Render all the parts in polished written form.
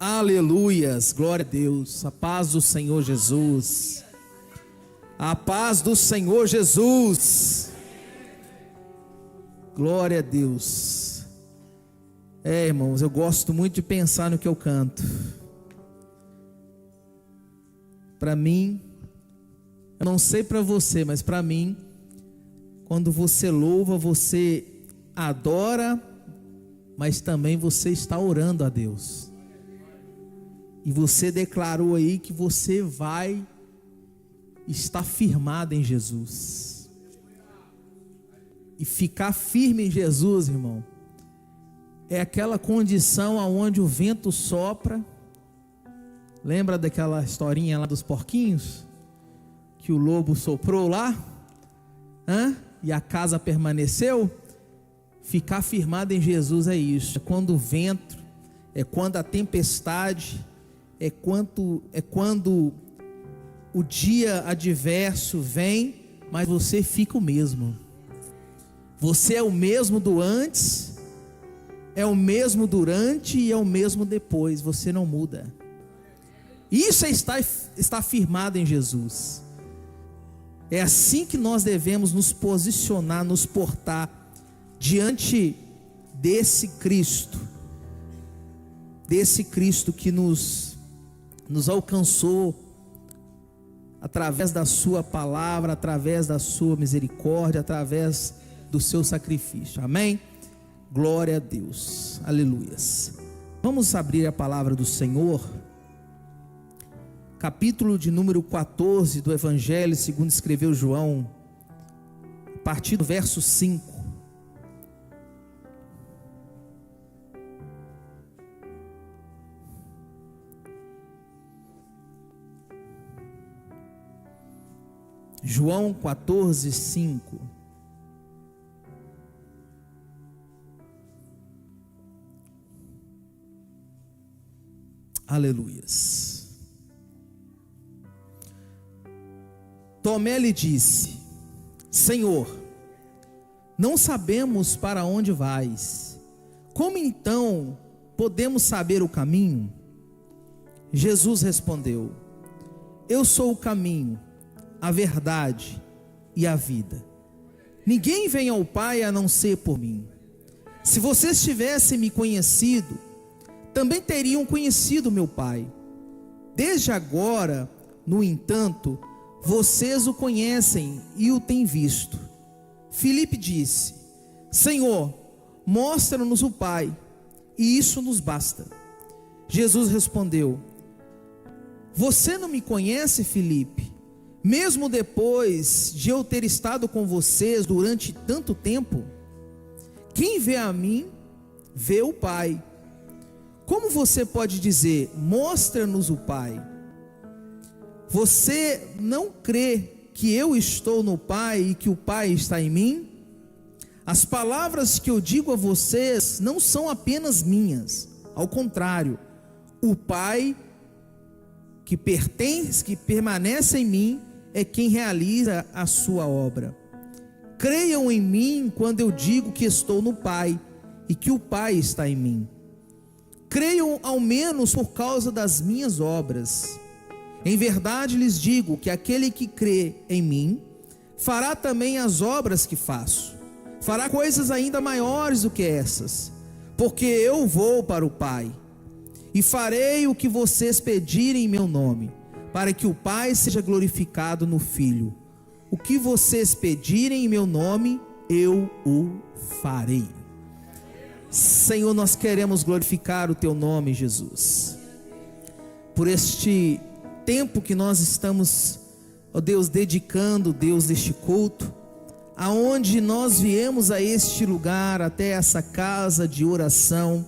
Aleluias, glória a Deus, a paz do Senhor Jesus, a paz do Senhor Jesus, glória a Deus. Irmãos, eu gosto muito de pensar no que eu canto. Para mim, eu não sei para você, mas para mim, quando você louva, você adora, mas também você está orando a Deus. E você declarou aí que você vai estar firmado em Jesus. E ficar firme em Jesus, irmão, é aquela condição onde o vento sopra. Lembra daquela historinha lá dos porquinhos? Que o lobo soprou lá? E a casa permaneceu? Ficar firmado em Jesus é isso. É quando o vento, é quando a tempestade, é quando o dia adverso vem, mas você fica o mesmo. Você é o mesmo do antes, é o mesmo durante e é o mesmo depois. Você não muda. Isso é estar firmado em Jesus. É assim que nós devemos nos posicionar, nos portar diante desse Cristo que nos alcançou através da sua palavra, através da sua misericórdia, através do seu sacrifício. Amém? Glória a Deus. Aleluias. Vamos abrir a palavra do Senhor. Capítulo de número 14 do Evangelho segundo escreveu João, a partir do verso 5. João 14, 5. Aleluias. Tomé lhe disse: Senhor, não sabemos para onde vais. Como então podemos saber o caminho? Jesus respondeu: Eu sou o caminho, a verdade e a vida. Ninguém vem ao Pai a não ser por mim. Se vocês tivessem me conhecido, também teriam conhecido meu Pai. Desde agora, no entanto, vocês o conhecem e o têm visto. Filipe disse: Senhor, mostra-nos o Pai, e isso nos basta. Jesus respondeu: Você não me conhece, Filipe? Mesmo depois de eu ter estado com vocês durante tanto tempo? Quem vê a mim, vê o Pai. Como você pode dizer: mostra-nos o Pai? Você não crê que eu estou no Pai e que o Pai está em mim? As palavras que eu digo a vocês não são apenas minhas. Ao contrário, o Pai que permanece em mim é quem realiza a sua obra. Creiam em mim quando eu digo que estou no Pai e que o Pai está em mim. Creiam ao menos por causa das minhas obras. Em verdade lhes digo que aquele que crê em mim fará também as obras que faço. Fará coisas ainda maiores do que essas, porque eu vou para o Pai. E farei o que vocês pedirem em meu nome, para que o Pai seja glorificado no Filho. O que vocês pedirem em meu nome, eu o farei. Senhor, nós queremos glorificar o teu nome, Jesus, por este tempo que nós estamos, ó Deus, dedicando, Deus, deste culto, aonde nós viemos a este lugar, até essa casa de oração,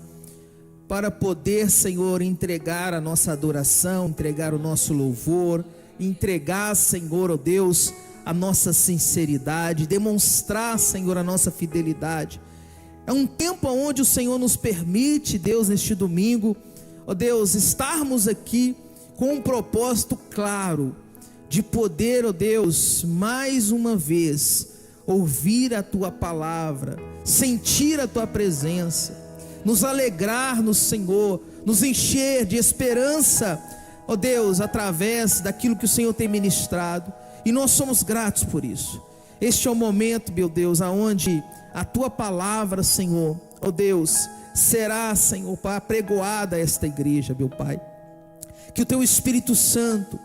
para poder, Senhor, entregar a nossa adoração, entregar o nosso louvor, entregar, Senhor, ó Deus, a nossa sinceridade, demonstrar, Senhor, a nossa fidelidade. É um tempo onde o Senhor nos permite, Deus, neste domingo, ó Deus, estarmos aqui com um propósito claro, de poder, ó Deus, mais uma vez, ouvir a Tua palavra, sentir a Tua presença, nos alegrar no Senhor, nos encher de esperança, ó Deus, através daquilo que o Senhor tem ministrado, e nós somos gratos por isso. Este é o momento, meu Deus, aonde a Tua palavra, Senhor, ó Deus, será, Senhor, apregoada a esta igreja, meu Pai. Que o Teu Espírito Santo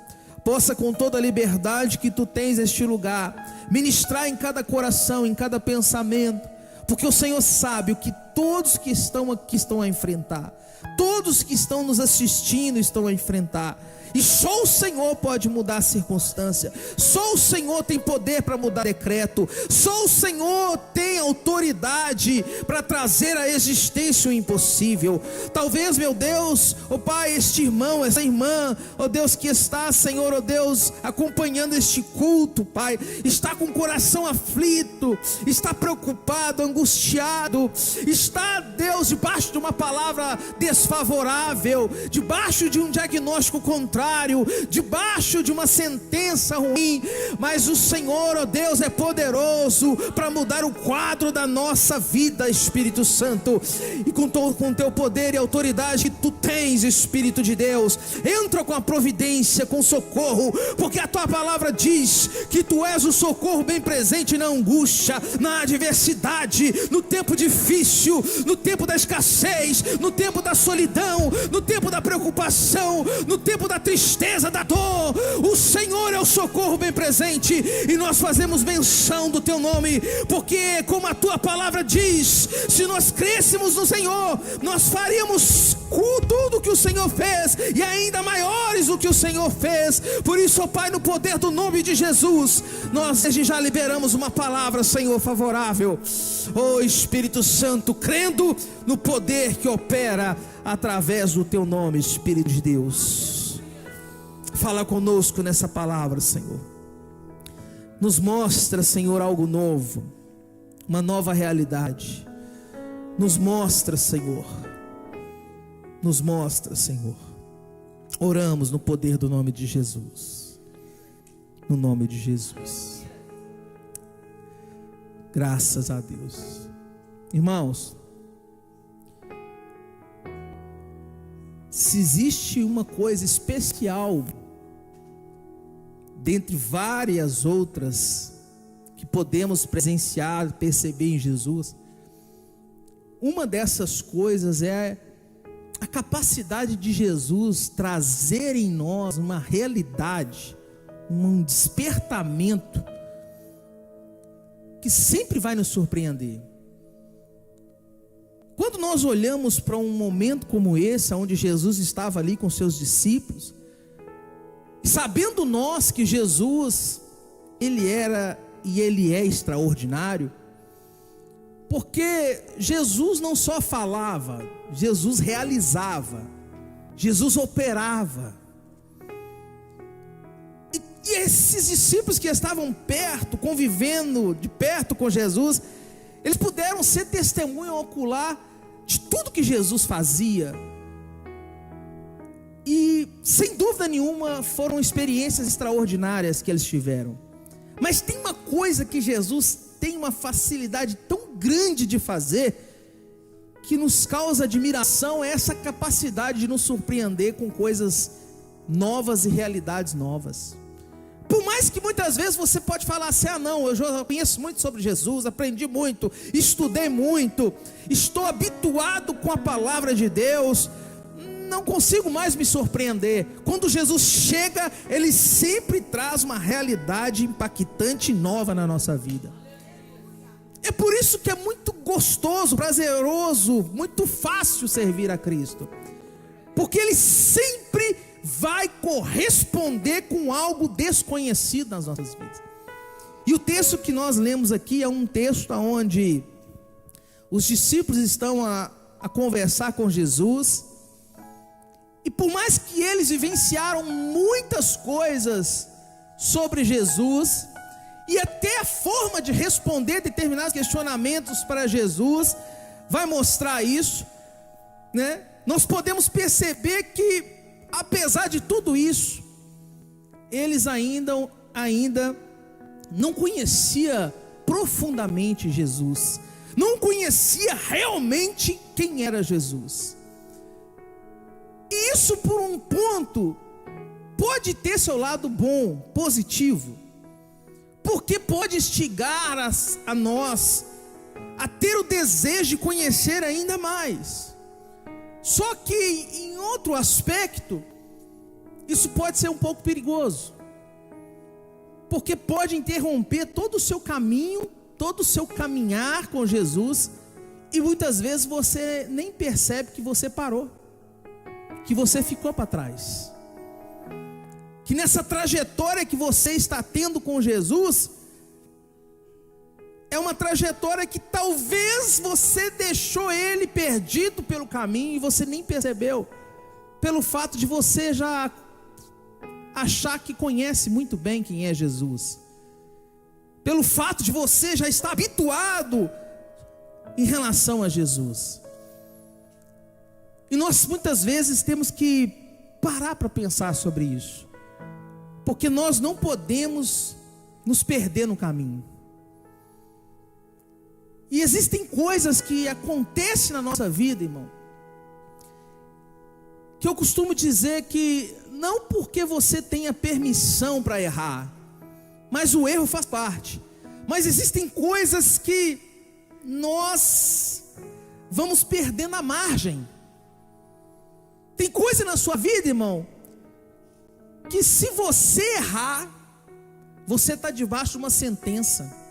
possa, com toda a liberdade que Tu tens neste lugar, ministrar em cada coração, em cada pensamento, porque o Senhor sabe o que todos que estão aqui estão a enfrentar, todos que estão nos assistindo estão a enfrentar, e só o Senhor pode mudar a circunstância, só o Senhor tem poder para mudar decreto, só o Senhor tem autoridade para trazer à existência o impossível. Talvez, meu Deus, ó Pai, este irmão, essa irmã, ó Deus, que está, Senhor, ó Deus, acompanhando este culto, Pai, está com o coração aflito, está preocupado, angustiado, está, Deus, debaixo de uma palavra desfavorável, debaixo de um diagnóstico contrário, debaixo de uma sentença ruim, mas o Senhor, ó Deus, é poderoso para mudar o quadro da nossa vida, Espírito Santo, e com teu poder e autoridade que tu tens, Espírito de Deus, entra com a providência, com socorro, porque a tua palavra diz que tu és o socorro bem presente na angústia, na adversidade, no tempo difícil, no tempo da escassez, no tempo da solidão, no tempo da preocupação, no tempo da tristeza, da dor. O Senhor é o socorro bem presente, e nós fazemos menção do teu nome, porque como a tua palavra diz, se nós crescêssemos no Senhor, nós faríamos tudo o que o Senhor fez, e ainda maiores do que o Senhor fez. Por isso, ó Pai, no poder do nome de Jesus, nós já liberamos uma palavra, Senhor, favorável, ó Espírito Santo, crendo no poder que opera através do teu nome, Espírito de Deus. Fala conosco nessa palavra, Senhor. Nos mostra, Senhor, algo novo, uma nova realidade. Nos mostra, Senhor. Nos mostra, Senhor. Oramos no poder do nome de Jesus. No nome de Jesus. Graças a Deus. Irmãos, se existe uma coisa especial dentre várias outras que podemos presenciar, perceber em Jesus, uma dessas coisas é a capacidade de Jesus trazer em nós uma realidade, um despertamento que sempre vai nos surpreender. Quando nós olhamos para um momento como esse, onde Jesus estava ali com seus discípulos, sabendo nós que Jesus, Ele era e Ele é extraordinário, porque Jesus não só falava, Jesus realizava, Jesus operava. E esses discípulos que estavam perto, convivendo de perto com Jesus, eles puderam ser testemunha ocular de tudo que Jesus fazia. E sem dúvida nenhuma foram experiências extraordinárias que eles tiveram. Mas tem uma coisa que Jesus tem uma facilidade tão grande de fazer, que nos causa admiração, é essa capacidade de nos surpreender com coisas novas e realidades novas. Por mais que muitas vezes você pode falar assim: ah não, eu já conheço muito sobre Jesus, aprendi muito, estudei muito, estou habituado com a palavra de Deus, não consigo mais me surpreender. Quando Jesus chega, Ele sempre traz uma realidade impactante e nova na nossa vida. É por isso que é muito gostoso, prazeroso, muito fácil servir a Cristo, porque Ele sempre vai corresponder com algo desconhecido nas nossas vidas. E o texto que nós lemos aqui é um texto onde os discípulos estão a conversar com Jesus, e por mais que eles vivenciaram muitas coisas sobre Jesus, e até a forma de responder determinados questionamentos para Jesus vai mostrar isso, né? Nós podemos perceber que, apesar de tudo isso, eles ainda não conheciam profundamente Jesus, não conhecia realmente quem era Jesus. E isso, por um ponto, pode ter seu lado bom, positivo, porque pode instigar a nós a ter o desejo de conhecer ainda mais. Só que em outro aspecto, isso pode ser um pouco perigoso, porque pode interromper todo o seu caminho, todo o seu caminhar com Jesus, e muitas vezes você nem percebe que você parou, que você ficou para trás, que nessa trajetória que você está tendo com Jesus, é uma trajetória que talvez você deixou ele perdido pelo caminho e você nem percebeu, pelo fato de você já achar que conhece muito bem quem é Jesus, pelo fato de você já estar habituado em relação a Jesus. E nós muitas vezes temos que parar para pensar sobre isso, porque nós não podemos nos perder no caminho. E existem coisas que acontecem na nossa vida, irmão, que eu costumo dizer que não porque você tenha permissão para errar, mas o erro faz parte. Mas existem coisas que nós vamos perdendo a margem. Tem coisa na sua vida, irmão, que se você errar, você está debaixo de uma sentença.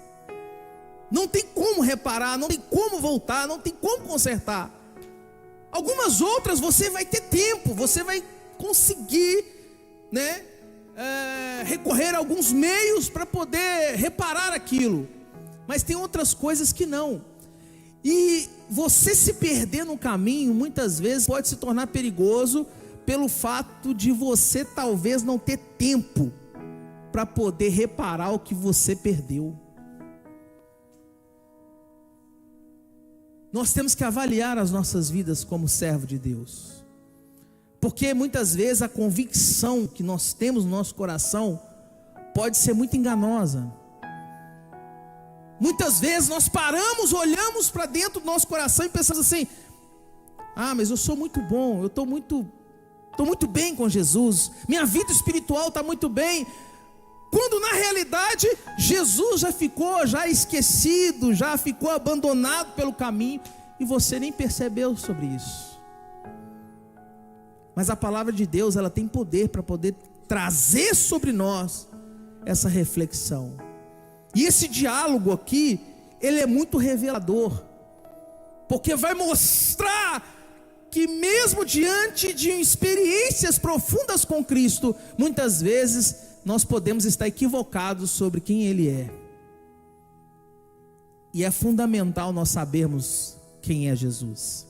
Não tem como reparar, não tem como voltar, não tem como consertar. Algumas outras você vai ter tempo, você vai conseguir, recorrer a alguns meios para poder reparar aquilo. Mas tem outras coisas que não. E você se perder no caminho, muitas vezes pode se tornar perigoso pelo fato de você talvez não ter tempo para poder reparar o que você perdeu. Nós temos que avaliar as nossas vidas como servo de Deus, porque muitas vezes a convicção que nós temos no nosso coração pode ser muito enganosa. Muitas vezes nós paramos, olhamos para dentro do nosso coração e pensamos assim: mas eu sou muito bom, eu estou muito bem com Jesus, minha vida espiritual está muito bem. Quando na realidade Jesus já ficou esquecido, já ficou abandonado pelo caminho, e você nem percebeu sobre isso. Mas a palavra de Deus, ela tem poder para poder trazer sobre nós essa reflexão. E esse diálogo aqui, ele é muito revelador, porque vai mostrar que mesmo diante de experiências profundas com Cristo, muitas vezes nós podemos estar equivocados sobre quem Ele é. E é fundamental nós sabermos quem é Jesus.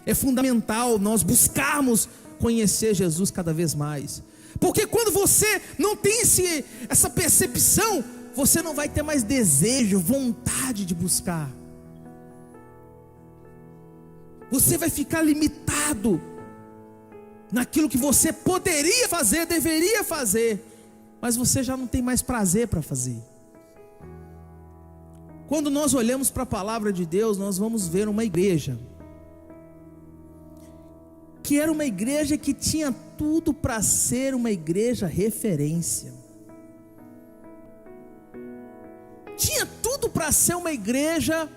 É fundamental nós buscarmos conhecer Jesus cada vez mais. Porque quando você não tem essa percepção, você não vai ter mais desejo, vontade de buscar. Você vai ficar limitado naquilo que você poderia fazer, deveria fazer, mas você já não tem mais prazer para fazer. Quando nós olhamos para a palavra de Deus, nós vamos ver uma igreja que era uma igreja que tinha tudo para ser uma igreja referência. Tinha tudo para ser uma igreja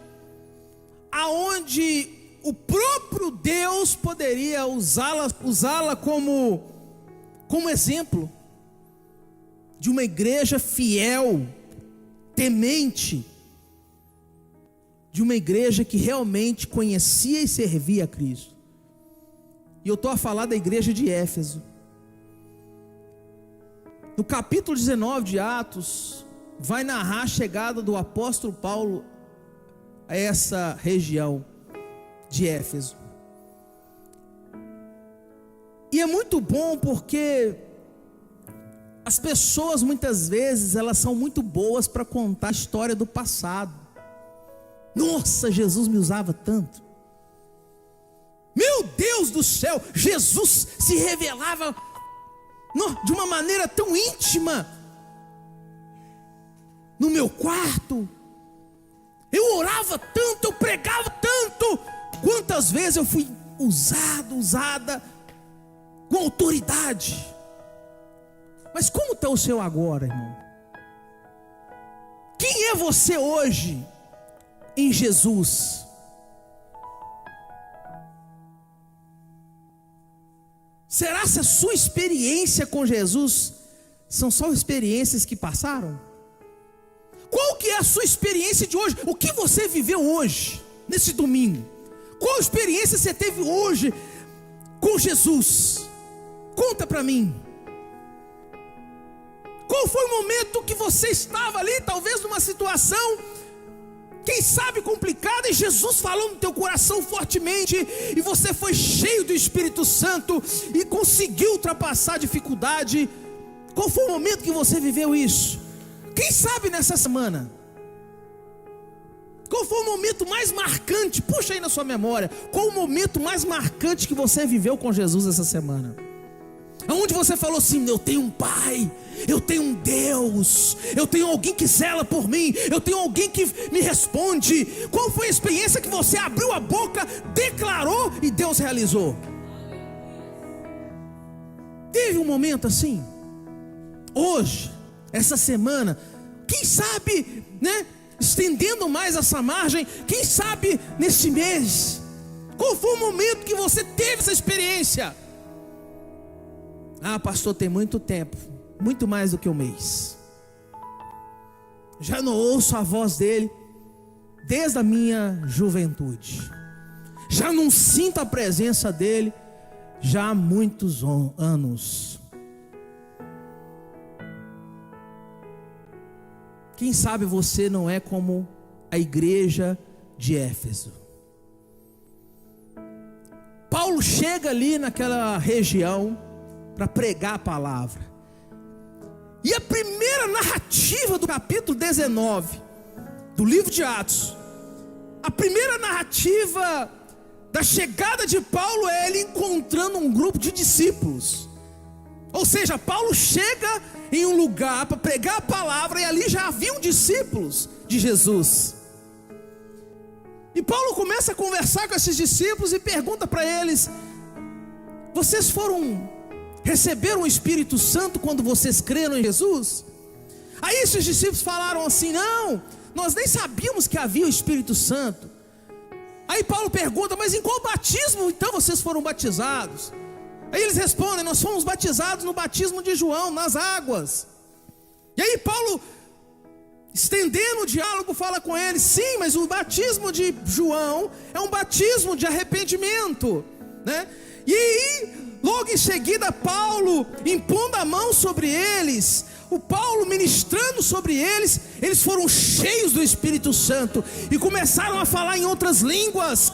aonde o próprio Deus poderia usá-la como exemplo de uma igreja fiel, temente, de uma igreja que realmente conhecia e servia a Cristo. E eu estou a falar da igreja de Éfeso. No capítulo 19 de Atos, vai narrar a chegada do apóstolo Paulo a essa região de Éfeso. E é muito bom porque as pessoas muitas vezes elas são muito boas para contar a história do passado. Nossa, Jesus me usava tanto. Meu Deus do céu, Jesus se revelava de uma maneira tão íntima no meu quarto. Eu orava tanto, eu pregava tanto. Quantas vezes eu fui usada com autoridade. Mas como está o seu agora, irmão? Quem é você hoje em Jesus? Será que a sua experiência com Jesus são só experiências que passaram? Qual que é a sua experiência de hoje? O que você viveu hoje, nesse domingo? Qual experiência você teve hoje com Jesus? Conta para mim. Qual foi o momento que você estava ali, talvez numa situação, quem sabe complicada, e Jesus falou no teu coração fortemente, e você foi cheio do Espírito Santo, e conseguiu ultrapassar a dificuldade? Qual foi o momento que você viveu isso? Quem sabe nessa semana? Qual foi o momento mais marcante? Puxa aí na sua memória. Qual o momento mais marcante que você viveu com Jesus essa semana? Aonde você falou assim: eu tenho um Pai, eu tenho um Deus, eu tenho alguém que zela por mim, eu tenho alguém que me responde. Qual foi a experiência que você abriu a boca, declarou e Deus realizou? Teve um momento assim? Hoje, essa semana, quem sabe, né, estendendo mais essa margem, quem sabe nesse mês, qual foi o momento que você teve essa experiência? Ah, pastor, tem muito tempo, muito mais do que um mês. Já não ouço a voz dele desde a minha juventude. Já não sinto a presença dele já há muitos anos. Quem sabe você não é como a igreja de Éfeso. Paulo chega ali naquela região para pregar a palavra. E a primeira narrativa do capítulo 19 do livro de Atos, a primeira narrativa da chegada de Paulo é ele encontrando um grupo de discípulos. Ou seja, Paulo chega em um lugar para pregar a palavra, e ali já haviam discípulos de Jesus. E Paulo começa a conversar com esses discípulos e pergunta para eles: vocês receberam o Espírito Santo quando vocês creram em Jesus? Aí esses discípulos falaram assim: não, nós nem sabíamos que havia o Espírito Santo. Aí Paulo pergunta: mas em qual batismo então vocês foram batizados? Aí eles respondem: nós fomos batizados no batismo de João, nas águas. E aí Paulo, estendendo o diálogo, fala com eles: sim, mas o batismo de João é um batismo de arrependimento, né? E aí, logo em seguida, Paulo impondo a mão sobre eles, o Paulo ministrando sobre eles, eles foram cheios do Espírito Santo e começaram a falar em outras línguas.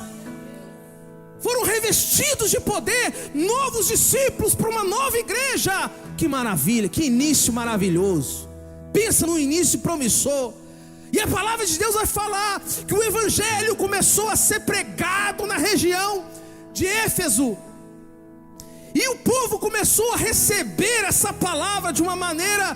Foram revestidos de poder, novos discípulos para uma nova igreja. Que maravilha, que início maravilhoso. Pensa no início promissor. E a palavra de Deus vai falar que o evangelho começou a ser pregado na região de Éfeso. E o povo começou a receber essa palavra de uma maneira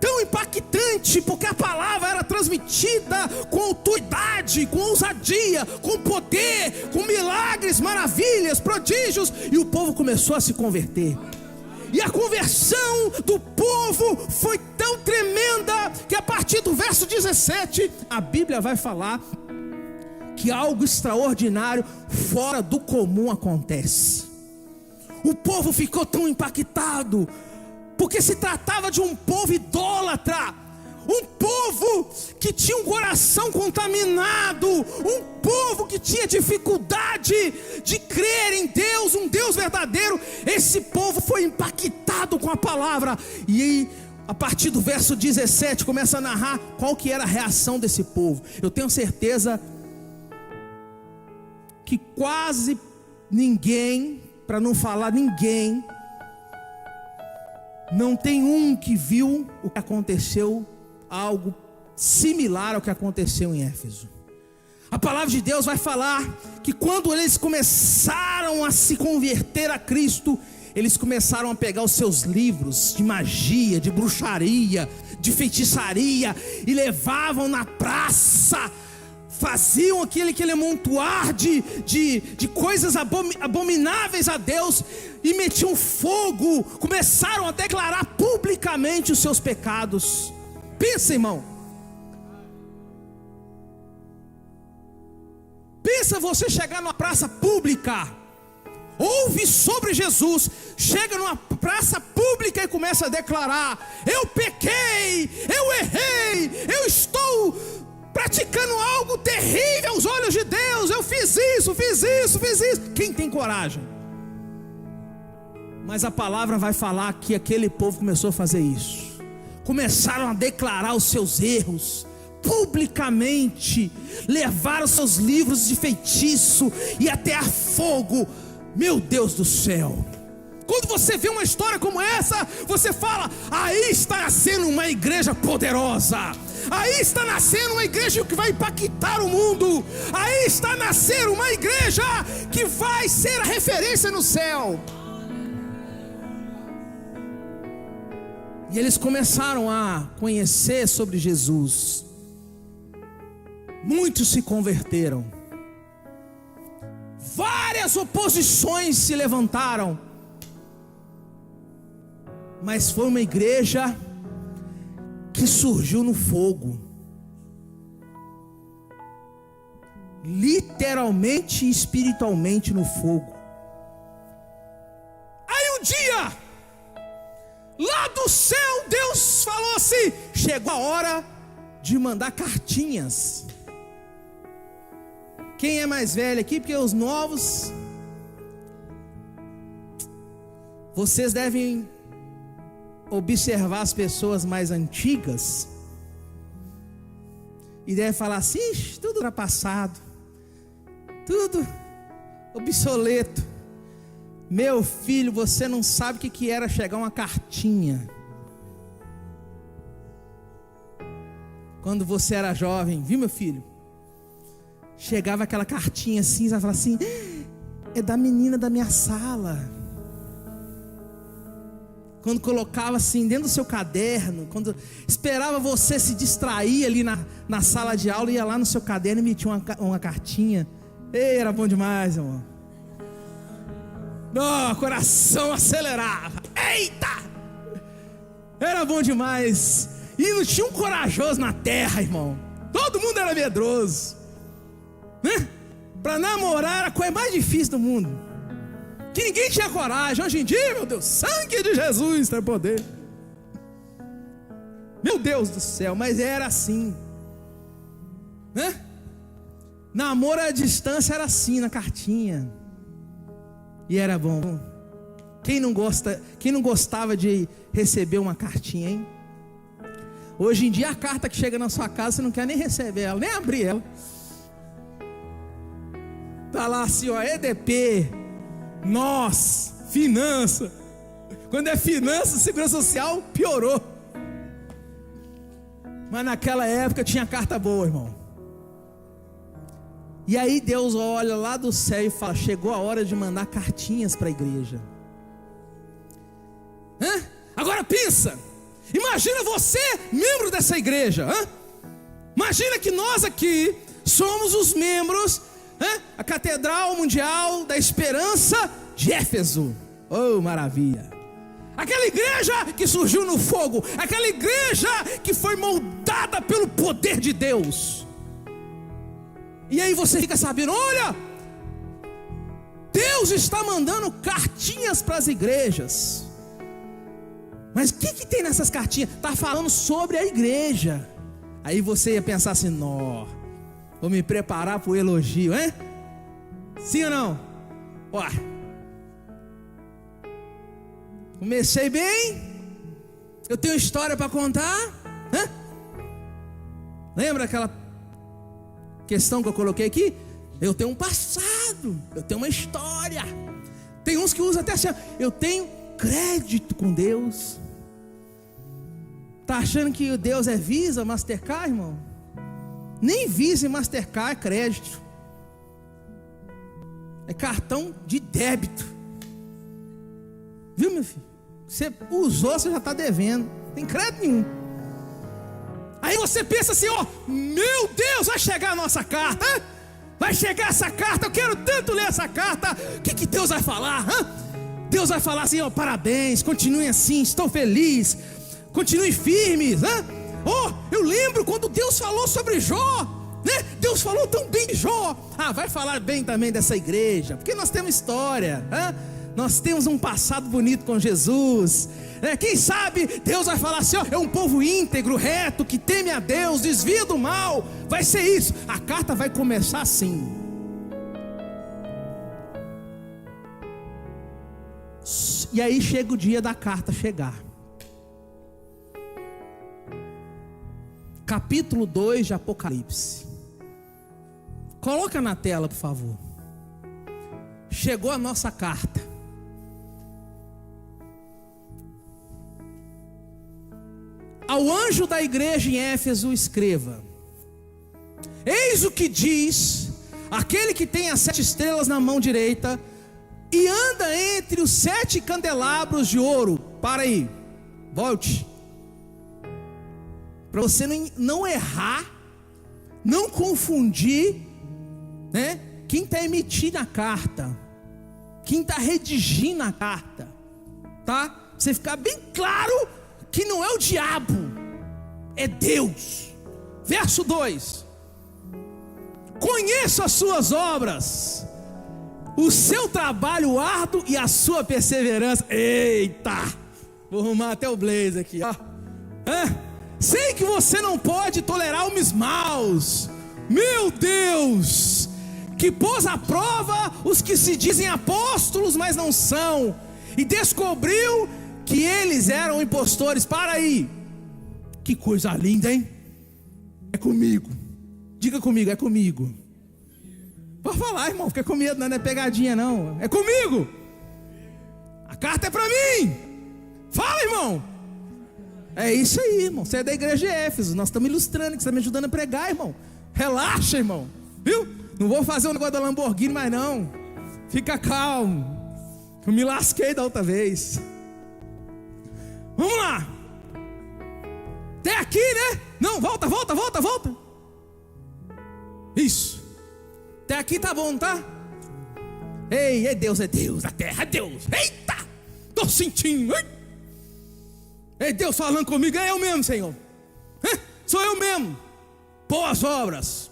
tão impactante, porque a palavra era transmitida com autoridade, com ousadia, com poder, com milagres, maravilhas, prodígios, e o povo começou a se converter. E a conversão do povo foi tão tremenda que a partir do verso 17 a Bíblia vai falar que algo extraordinário, fora do comum acontece. O povo ficou tão impactado, porque se tratava de um povo idólatra, um povo que tinha um coração contaminado, um povo que tinha dificuldade de crer em Deus, um Deus verdadeiro. Esse povo foi impactado com a palavra. E aí, a partir do verso 17, começa a narrar qual que era a reação desse povo. Eu tenho certeza que quase ninguém, para não falar ninguém, não tem um que viu o que aconteceu, algo similar ao que aconteceu em Éfeso. A palavra de Deus vai falar que quando eles começaram a se converter a Cristo, eles começaram a pegar os seus livros de magia, de bruxaria, de feitiçaria, e levavam na praça faziam aquele amontoar de coisas abomináveis a Deus, e metiam fogo, começaram a declarar publicamente os seus pecados. Pensa, irmão, pensa você chegar numa praça pública, ouve sobre Jesus, chega numa praça pública e começa a declarar: eu pequei, eu errei, eu estou praticando algo terrível aos olhos de Deus, eu fiz isso. Quem tem coragem? Mas a palavra vai falar que aquele povo começou a fazer isso, começaram a declarar os seus erros publicamente, levaram seus livros de feitiço e até a fogo. Meu Deus do céu, quando você vê uma história como essa, você fala: aí está nascendo uma igreja poderosa, aí está nascendo uma igreja que vai impactar o mundo, aí está nascendo uma igreja que vai ser a referência no céu. E eles começaram a conhecer sobre Jesus, muitos se converteram, várias oposições se levantaram, mas foi uma igreja que surgiu no fogo, literalmente e espiritualmente no fogo. Aí um dia, lá do céu, Deus falou assim: chegou a hora de mandar cartinhas. Quem é mais velho aqui? Porque os novos, vocês devem observar as pessoas mais antigas e devem falar assim: tudo ultrapassado, tudo obsoleto. Meu filho, você não sabe o que era chegar uma cartinha quando você era jovem, viu, meu filho? Chegava aquela cartinha assim, você falava assim: é da menina da minha sala. Quando colocava assim dentro do seu caderno, quando esperava você se distrair ali na sala de aula, ia lá no seu caderno e metia uma cartinha. Ei, era bom demais, irmão. Oh, coração acelerava. Eita! Era bom demais. E não tinha um corajoso na terra, irmão. Todo mundo era medroso, né? Para namorar era a coisa mais difícil do mundo, que ninguém tinha coragem. Hoje em dia, meu Deus, sangue de Jesus tem poder. Meu Deus do céu, mas era assim, né? Namoro à distância era assim, na cartinha. E era bom. Quem não gostava de receber uma cartinha, hein? Hoje em dia a carta que chega na sua casa, você não quer nem receber ela, nem abrir ela. Tá lá assim, ó, EDP, nós, finança. Quando é finança, segurança social, piorou. Mas naquela época tinha carta boa, irmão. E aí Deus olha lá do céu e fala: chegou a hora de mandar cartinhas para a igreja. Agora pensa, imagina você, membro dessa igreja. Imagina que nós aqui somos os membros, a Catedral Mundial da Esperança de Éfeso. Oh, maravilha! Aquela igreja que surgiu no fogo, aquela igreja que foi moldada pelo poder de Deus. E aí você fica sabendo: olha, Deus está mandando cartinhas para as igrejas. Mas o que tem nessas cartinhas? Está falando sobre a igreja. Aí você ia pensar assim: nó, vou me preparar para o elogio, hein? Sim ou não? Ó, comecei bem, eu tenho história para contar. Lembra aquela questão que eu coloquei aqui? Eu tenho um passado, eu tenho uma história. Tem uns que usam até assim: eu tenho crédito com Deus. Tá achando que Deus é Visa, Mastercard, irmão? Nem Visa e Mastercard é crédito, é cartão de débito. Viu, meu filho? Você usou, você já está devendo, não tem crédito nenhum. Aí você pensa assim, ó, meu Deus, vai chegar a nossa carta, hein? Vai chegar essa carta, eu quero tanto ler essa carta. O que Deus vai falar? Hein? Deus vai falar assim, ó, parabéns, continuem assim, estou feliz, continuem firmes, hein? Oh, eu lembro quando Deus falou sobre Jó, né? Deus falou tão bem de Jó. Ah, vai falar bem também dessa igreja, porque nós temos história, hein? Nós temos um passado bonito com Jesus. Quem sabe Deus vai falar assim, ó, é um povo íntegro, reto, que teme a Deus, desvia do mal. Vai ser isso. A carta vai começar assim. E aí chega o dia da carta chegar. Capítulo 2 de Apocalipse. Coloca na tela, por favor. Chegou a nossa carta. Ao anjo da igreja em Éfeso escreva: eis o que diz aquele que tem as 7 estrelas na mão direita e anda entre os 7 candelabros de ouro. Para aí, volte, para você não errar, não confundir, né? Quem está emitindo a carta, quem está redigindo a carta, tá? Pra você ficar bem claro que não é o diabo, é Deus. Verso 2: conheço as suas obras, o seu trabalho árduo e a sua perseverança. Eita, vou arrumar até o blazer aqui, ó. Sei que você não pode tolerar homens maus, meu Deus, que pôs à prova os que se dizem apóstolos, mas não são, e descobriu que eles eram impostores. Para aí, que coisa linda, hein? É comigo, diga comigo, é comigo. Pode falar, irmão, fica com medo, não é pegadinha não, é comigo. A carta é para mim. Fala, irmão. É isso aí, irmão, você é da igreja de Éfeso, nós estamos ilustrando, que você está me ajudando a pregar, irmão. Relaxa, irmão, viu? Não vou fazer o negócio da Lamborghini mais não. Fica calmo, eu me lasquei da outra vez. Vamos lá. Até aqui, né? Não, volta. Isso. Até aqui tá bom, tá? Ei, é Deus, a terra é Deus. Eita, tô sentindo. É Deus falando comigo, é eu mesmo, Senhor. Sou eu mesmo. Boas obras,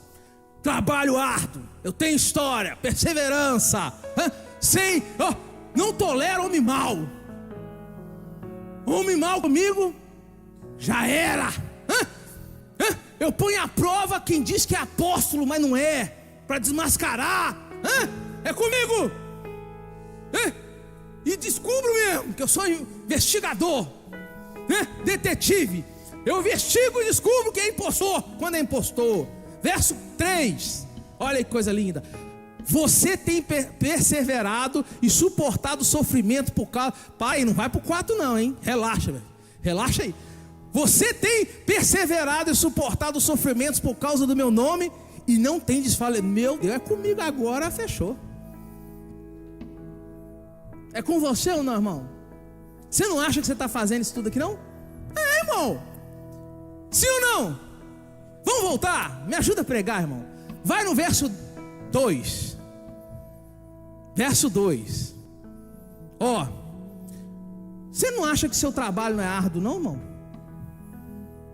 trabalho árduo, eu tenho história, perseverança. Sei, não tolero homem mau. Homem mau comigo, já era. Eu ponho à prova quem diz que é apóstolo, mas não é, para desmascarar. É comigo. E descubro mesmo que eu sou investigador, detetive. Eu investigo e descubro quem é impostor, quando é impostor. Verso 3, olha que coisa linda. Você tem perseverado e suportado sofrimento por causa... Pai, não vai para o 4 não, hein? Relaxa, velho. Relaxa aí. Você tem perseverado e suportado sofrimentos por causa do meu nome e não tem desfalecido. Meu Deus, é comigo agora, fechou. É com você ou não, irmão? Você não acha que você está fazendo isso tudo aqui, não? É, irmão. Sim ou não? Vamos voltar? Me ajuda a pregar, irmão. Vai no verso 2. Verso 2. Você não acha que seu trabalho não é árduo, não, irmão?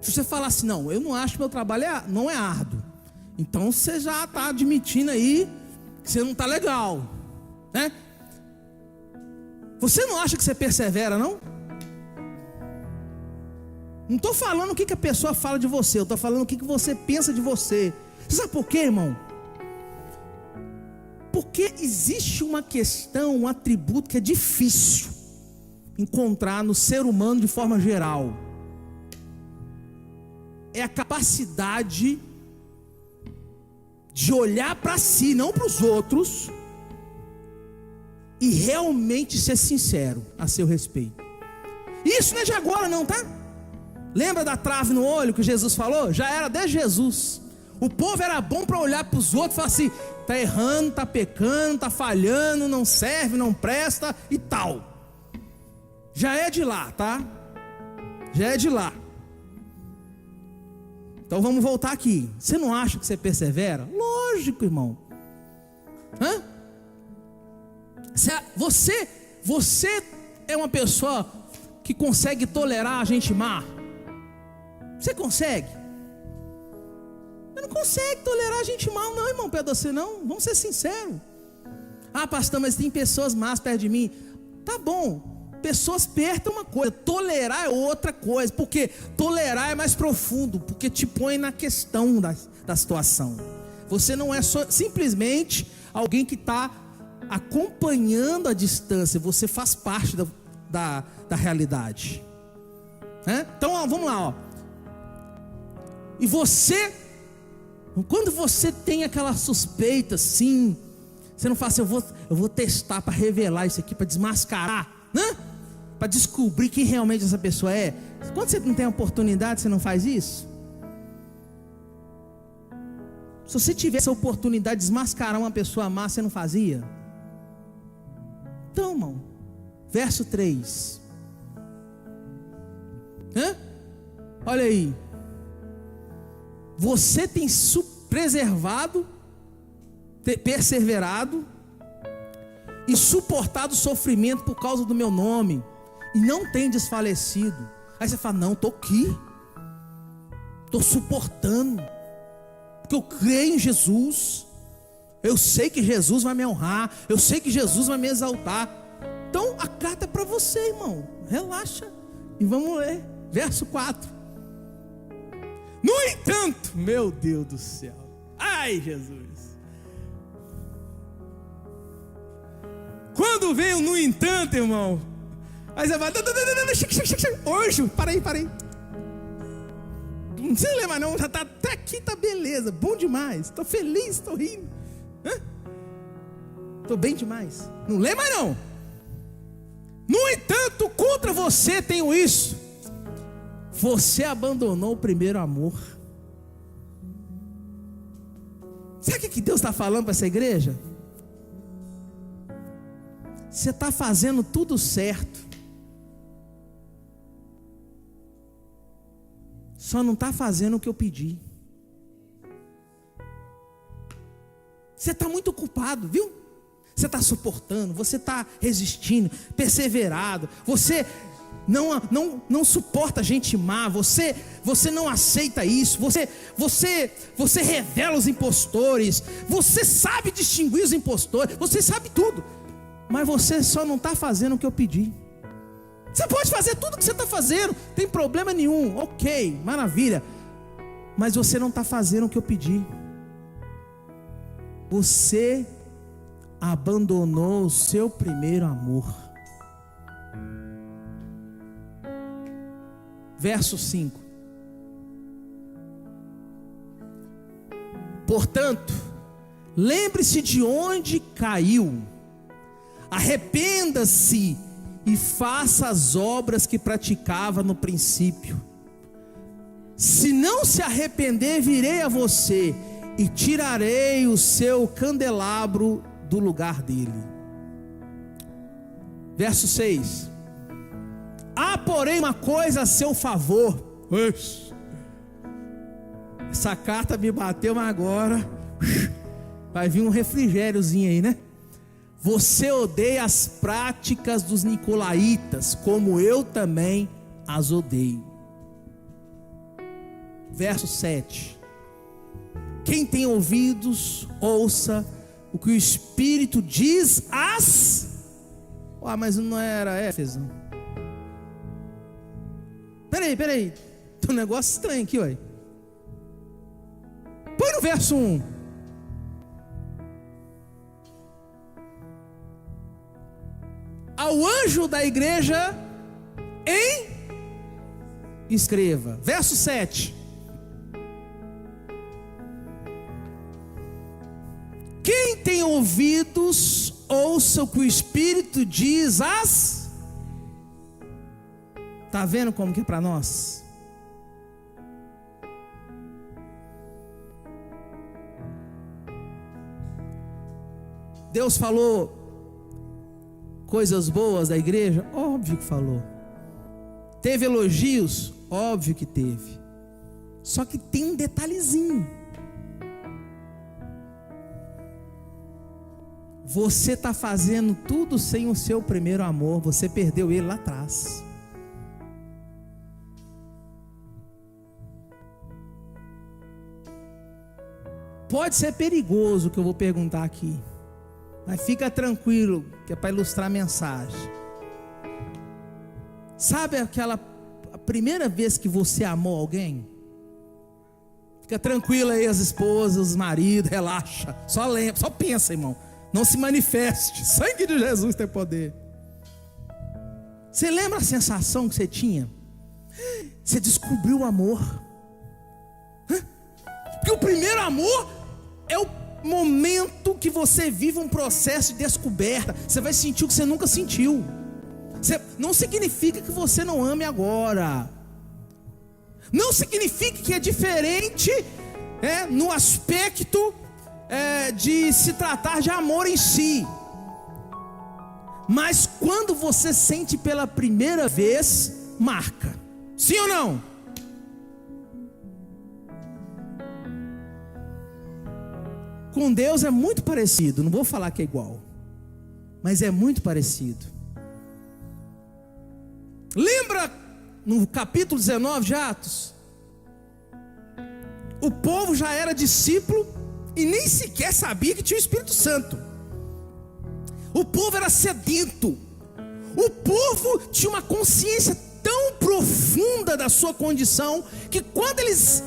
Se você falar assim, não, eu não acho que meu trabalho não é árduo, então você já está admitindo aí que você não está legal, né? Você não acha que você persevera, não? Não estou falando o que a pessoa fala de você, eu estou falando o que você pensa de você. Você sabe por quê, irmão? Porque existe uma questão, um atributo que é difícil encontrar no ser humano de forma geral. É a capacidade de olhar para si, não para os outros, e realmente ser sincero a seu respeito. Isso não é de agora não, tá? Lembra da trave no olho que Jesus falou? Já era desde Jesus. O povo era bom para olhar para os outros e falar assim: está errando, está pecando, está falhando, não serve, não presta e tal. Já é de lá, tá? Já é de lá. Então vamos voltar aqui. Você não acha que você persevera? Lógico, irmão. Hã? Você é uma pessoa que consegue tolerar a gente má? Você consegue? Você não consegue tolerar a gente mal, não, irmão, perto de você não. Vamos ser sinceros. Ah, pastor, mas tem pessoas más perto de mim. Tá bom. Pessoas perto é uma coisa, tolerar é outra coisa. Porque tolerar é mais profundo, porque te põe na questão da situação. Você não é só simplesmente alguém que está acompanhando a distância. Você faz parte da realidade. Então ó, vamos lá, ó. E você, quando você tem aquela suspeita assim, você não fala assim, eu vou testar para revelar isso aqui, para desmascarar, né? Para descobrir quem realmente essa pessoa é. Quando você não tem a oportunidade, você não faz isso? Se você tivesse a oportunidade de desmascarar uma pessoa má, você não fazia? Então, irmão, verso 3. Olha aí. Você tem preservado, perseverado e suportado o sofrimento por causa do meu nome, e não tem desfalecido. Aí você fala, não, estou aqui, estou suportando, porque eu creio em Jesus. Eu sei que Jesus vai me honrar, eu sei que Jesus vai me exaltar. Então a carta é para você, irmão. Relaxa e vamos ler, verso 4. No entanto, meu Deus do céu, ai Jesus, quando vem o no entanto, irmão, aí você vai, anjo, para aí, não precisa ler mais não, já tá até aqui, tá beleza, bom demais, estou feliz, estou rindo, estou bem demais, não lê mais não. No entanto, contra você tenho isso: você abandonou o primeiro amor. Sabe o que Deus está falando para essa igreja? Você está fazendo tudo certo, só não está fazendo o que eu pedi. Você está muito ocupado, viu? Você está suportando, você está resistindo, perseverado. Você não suporta gente má. Você não aceita isso. Você revela os impostores. Você sabe distinguir os impostores. Você sabe tudo, mas você só não está fazendo o que eu pedi. Você pode fazer tudo o que você está fazendo, não tem problema nenhum, ok, maravilha, mas você não está fazendo o que eu pedi. Você abandonou o seu primeiro amor. Verso 5. Portanto, lembre-se de onde caiu, arrependa-se e faça as obras que praticava no princípio. Se não se arrepender, virei a você e tirarei o seu candelabro do lugar dele. Verso 6. Há porém uma coisa a seu favor. Essa carta me bateu, mas agora vai vir um refrigériozinho aí, né? Você odeia as práticas dos nicolaítas, como eu também as odeio. Verso 7. Quem tem ouvidos, ouça o que o Espírito diz às... mas não era Éfeso? Peraí, tem um negócio estranho aqui, ué. Põe no verso 1. Ao anjo da igreja escreva. Verso 7. Quem tem ouvidos, ouça o que o Espírito diz às... Está vendo como que é para nós? Deus falou coisas boas da igreja? Óbvio que falou. Teve elogios? Óbvio que teve. Só que tem um detalhezinho. Você está fazendo tudo sem o seu primeiro amor. Você perdeu ele lá atrás. Pode ser perigoso o que eu vou perguntar aqui, mas fica tranquilo, que é para ilustrar a mensagem. Sabe a primeira vez que você amou alguém? Fica tranquilo aí, as esposas, os maridos, relaxa. Só lembra, só pensa, irmão. Não se manifeste. Sangue de Jesus tem poder. Você lembra a sensação que você tinha? Você descobriu o amor. Porque o primeiro amor é o momento que você vive um processo de descoberta. Você vai sentir o que você nunca sentiu. Não significa que você não ame agora. Não significa que é diferente no aspecto de se tratar de amor em si. Mas quando você sente pela primeira vez, marca. Sim ou não? Com Deus é muito parecido. Não vou falar que é igual, mas é muito parecido. Lembra no capítulo 19 de Atos? O povo já era discípulo e nem sequer sabia que tinha o Espírito Santo. O povo era sedento. O povo tinha uma consciência tão profunda da sua condição, que quando eles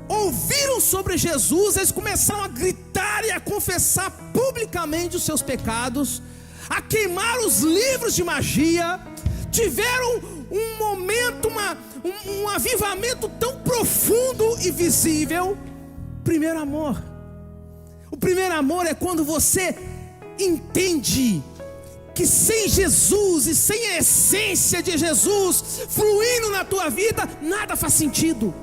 ouviram sobre Jesus, eles começaram a gritar e a confessar publicamente os seus pecados, a queimar os livros de magia. Tiveram um momento, um avivamento tão profundo e visível. Primeiro amor. O primeiro amor é quando você entende que sem Jesus e sem a essência de Jesus fluindo na tua vida, nada faz sentido.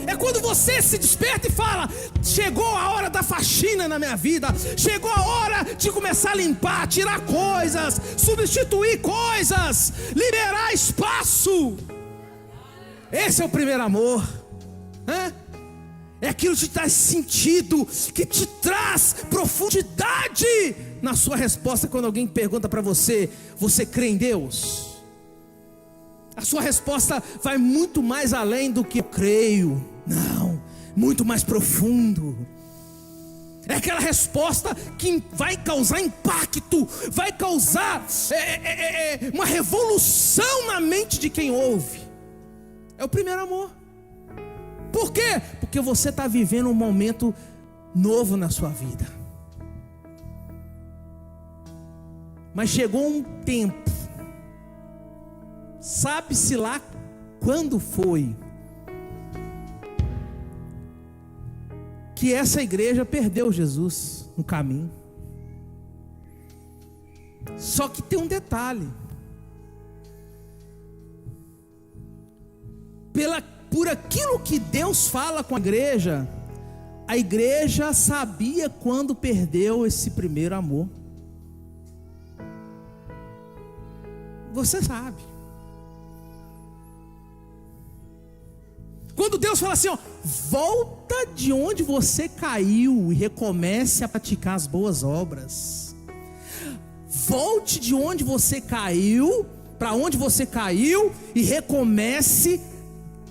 É quando você se desperta e fala: chegou a hora da faxina na minha vida, chegou a hora de começar a limpar, tirar coisas, substituir coisas, liberar espaço. Esse é o primeiro amor. É aquilo que te traz sentido, que te traz profundidade na sua resposta. Quando alguém pergunta para você: você crê em Deus? A sua resposta vai muito mais além do que eu creio. Não, muito mais profundo. É aquela resposta que vai causar impacto, vai causar uma revolução na mente de quem ouve. É o primeiro amor. Por quê? Porque você está vivendo um momento novo na sua vida. Mas chegou um tempo, sabe-se lá quando foi, que essa igreja perdeu Jesus no caminho. Só que tem um detalhe: por aquilo que Deus fala com a igreja sabia quando perdeu esse primeiro amor. Você sabe. Quando Deus fala assim, volta de onde você caiu e recomece a praticar as boas obras. Volte de onde você caiu, para onde você caiu, e recomece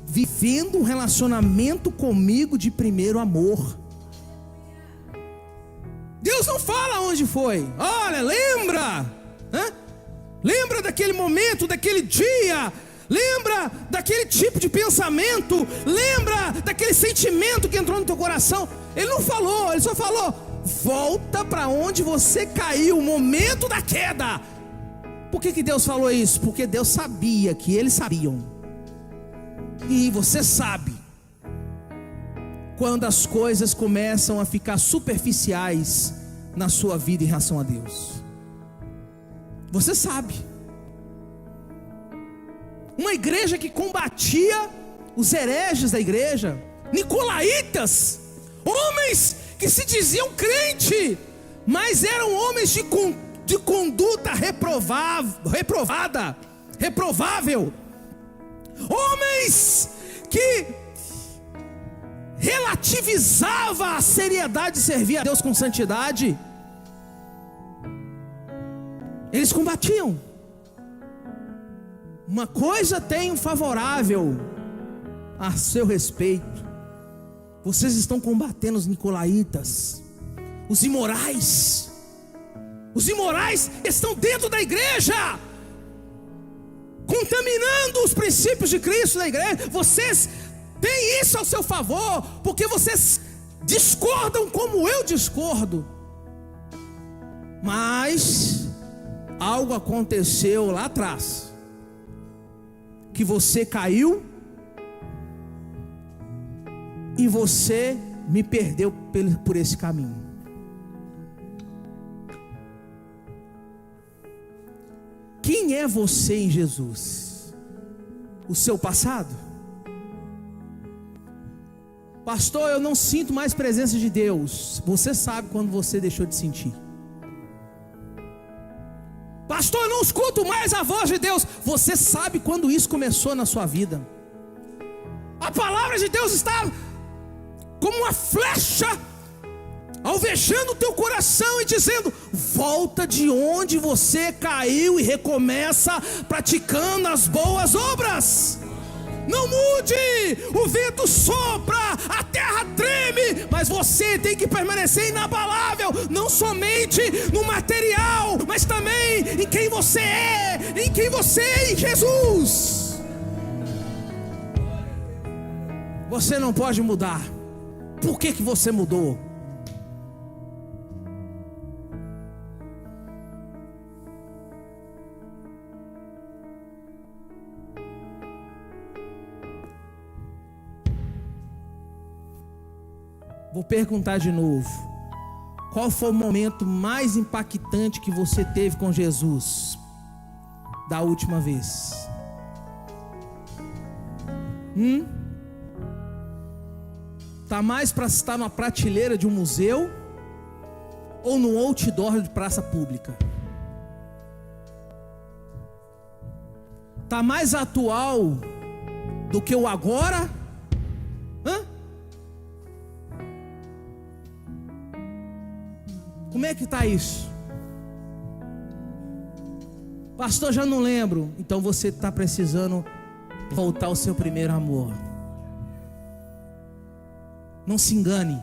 vivendo um relacionamento comigo de primeiro amor. Deus não fala onde foi. Olha, lembra? Lembra daquele momento, daquele dia? Lembra daquele tipo de pensamento? Lembra daquele sentimento que entrou no teu coração? Ele não falou, ele só falou: volta para onde você caiu, o momento da queda. Por que Deus falou isso? Porque Deus sabia que eles sabiam. E você sabe quando as coisas começam a ficar superficiais na sua vida em relação a Deus. Você sabe. Uma igreja que combatia os hereges da igreja, nicolaítas, homens que se diziam crente, mas eram homens de conduta reprovável, homens que relativizava a seriedade de servir a Deus com santidade, eles combatiam. Uma coisa tenho favorável a seu respeito: vocês estão combatendo os nicolaítas, os imorais. Os imorais estão dentro da igreja, contaminando os princípios de Cristo na igreja. Vocês têm isso ao seu favor, porque vocês discordam como eu discordo. Mas algo aconteceu lá atrás, que você caiu e você me perdeu por esse caminho. Quem é você em Jesus? O seu passado? Pastor, eu não sinto mais presença de Deus. Você sabe quando você deixou de sentir. Pastor, eu não escuto mais a voz de Deus. Você sabe quando isso começou na sua vida. A palavra de Deus está como uma flecha alvejando o teu coração e dizendo: volta de onde você caiu e recomeça praticando as boas obras. Não mude, o vento sopra, a terra treme, mas você tem que permanecer inabalável, não somente no material, mas também em quem você é, em Jesus. Você não pode mudar. Por que você mudou? Vou perguntar de novo: qual foi o momento mais impactante que você teve com Jesus da última vez? Tá mais para estar numa prateleira de um museu ou no outdoor de praça pública? Tá mais atual do que o agora? Como é que está isso? Pastor, já não lembro. Então você está precisando voltar ao seu primeiro amor. Não se engane.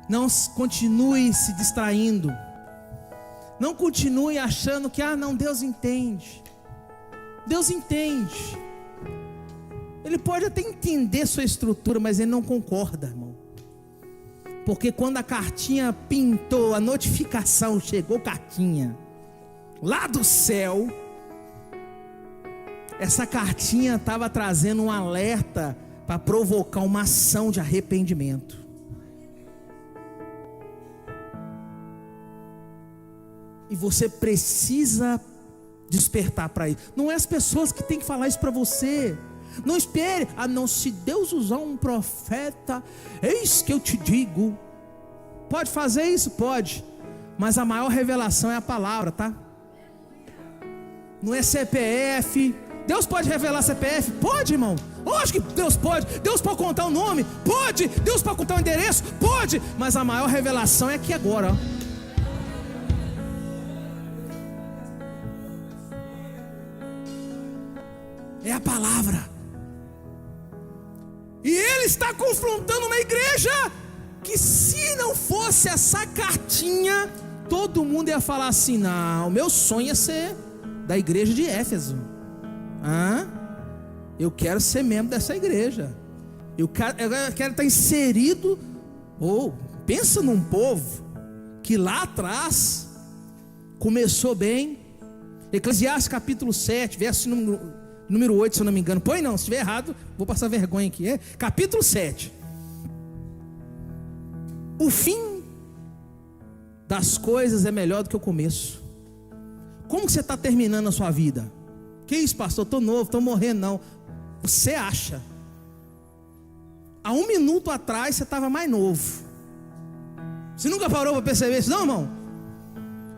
Não continue se distraindo. Não continue achando que não, Deus entende. Deus entende. Ele pode até entender sua estrutura, mas Ele não concorda, irmão. Porque quando a cartinha pintou, a notificação chegou, cartinha lá do céu, essa cartinha estava trazendo um alerta para provocar uma ação de arrependimento. E você precisa despertar para isso. Não é as pessoas que têm que falar isso para você. Não espere, não, se Deus usar um profeta, eis que eu te digo. Pode fazer isso? Pode. Mas a maior revelação é a palavra, tá? Não é CPF. Deus pode revelar CPF? Pode, irmão. Lógico que Deus pode. Deus pode contar o nome? Pode. Deus pode contar o endereço? Pode. Mas a maior revelação é aqui agora, ó. É a palavra. E Ele está confrontando uma igreja que, se não fosse essa cartinha, todo mundo ia falar assim: não, meu sonho é ser da igreja de Éfeso. Eu quero ser membro dessa igreja. Eu quero estar inserido. Pensa num povo que lá atrás começou bem. Eclesiastes capítulo 7, verso número 8, se eu não me engano. Põe não, se estiver errado, vou passar vergonha aqui. Capítulo 7. O fim das coisas é melhor do que o começo. Como que você está terminando a sua vida? Que isso, pastor? Estou novo, estou morrendo. Não. Você acha. Há 1 minuto atrás você estava mais novo. Você nunca parou para perceber isso, não, irmão?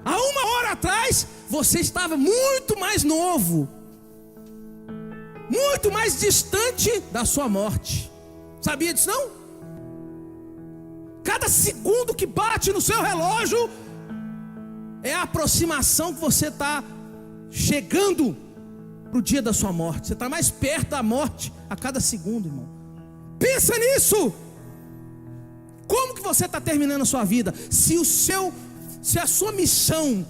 Há 1 hora atrás você estava muito mais novo, muito mais distante da sua morte. Sabia disso não? Cada segundo que bate no seu relógio é a aproximação que você está chegando para o dia da sua morte. Você está mais perto da morte a cada segundo, irmão. Pensa nisso. Como que você está terminando a sua vida? Se a sua missão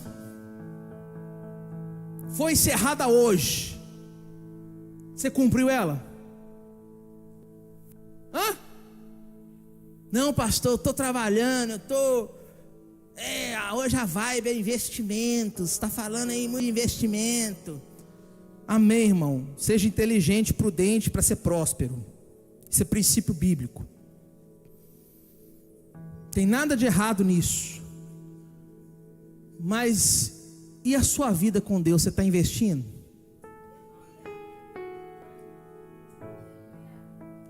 foi encerrada hoje, você cumpriu ela? Hã? Não, pastor, eu estou trabalhando, hoje a vibe é investimentos, está falando aí muito de investimento. Amém, irmão. Seja inteligente, prudente para ser próspero. Isso é princípio bíblico. Tem nada de errado nisso. Mas e a sua vida com Deus? Você está investindo?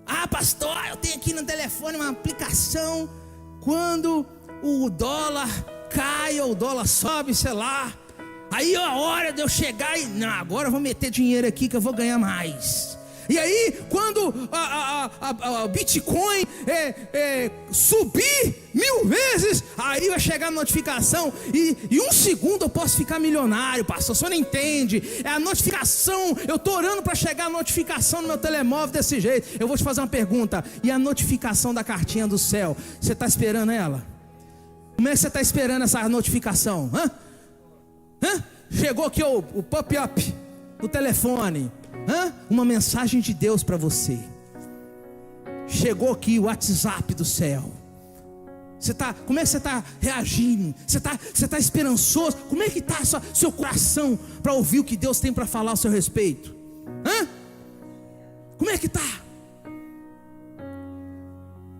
Ah, pastor, eu tenho aqui no telefone uma aplicação. Quando o dólar cai ou o dólar sobe, sei lá, aí é a hora de eu chegar e não, agora eu vou meter dinheiro aqui que eu vou ganhar mais. E aí, quando a Bitcoin subir 1000 vezes, aí vai chegar a notificação, e um segundo eu posso ficar milionário, pastor, você não entende, é a notificação, eu estou orando para chegar a notificação no meu telemóvel desse jeito. Eu vou te fazer uma pergunta, e a notificação da cartinha do céu, você está esperando ela? Como é que você está esperando essa notificação? Chegou aqui o pop-up no telefone, uma mensagem de Deus para você. Chegou aqui o WhatsApp do céu. Como é que você está reagindo? Você está esperançoso? Como é que está seu coração para ouvir o que Deus tem para falar ao seu respeito? Como é que está?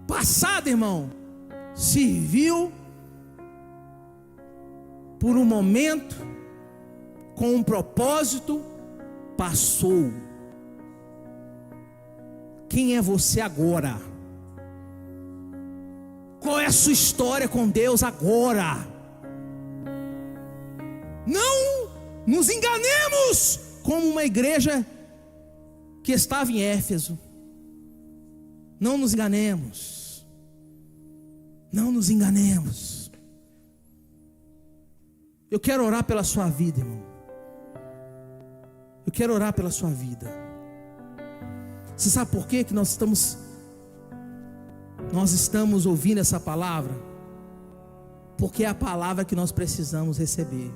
Passado, irmão, serviu por um momento, com um propósito, passou. Quem é você agora? Qual é a sua história com Deus agora? Não nos enganemos como uma igreja que estava em Éfeso. Não nos enganemos. Não nos enganemos. Eu quero orar pela sua vida, irmão. Eu quero orar pela sua vida. Você sabe por quê que nós estamos ouvindo essa palavra? Porque é a palavra que nós precisamos receber.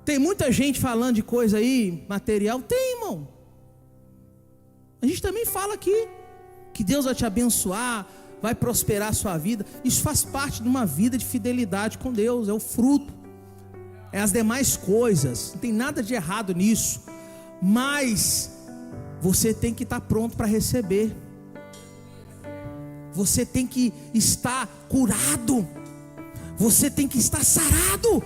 Tem muita gente falando de coisa aí, material. Tem, irmão. A gente também fala aqui que Deus vai te abençoar, vai prosperar a sua vida. Isso faz parte de uma vida de fidelidade com Deus. É o fruto, é as demais coisas. Não tem nada de errado nisso. Mas você tem que estar pronto para receber. Você tem que estar curado. Você tem que estar sarado.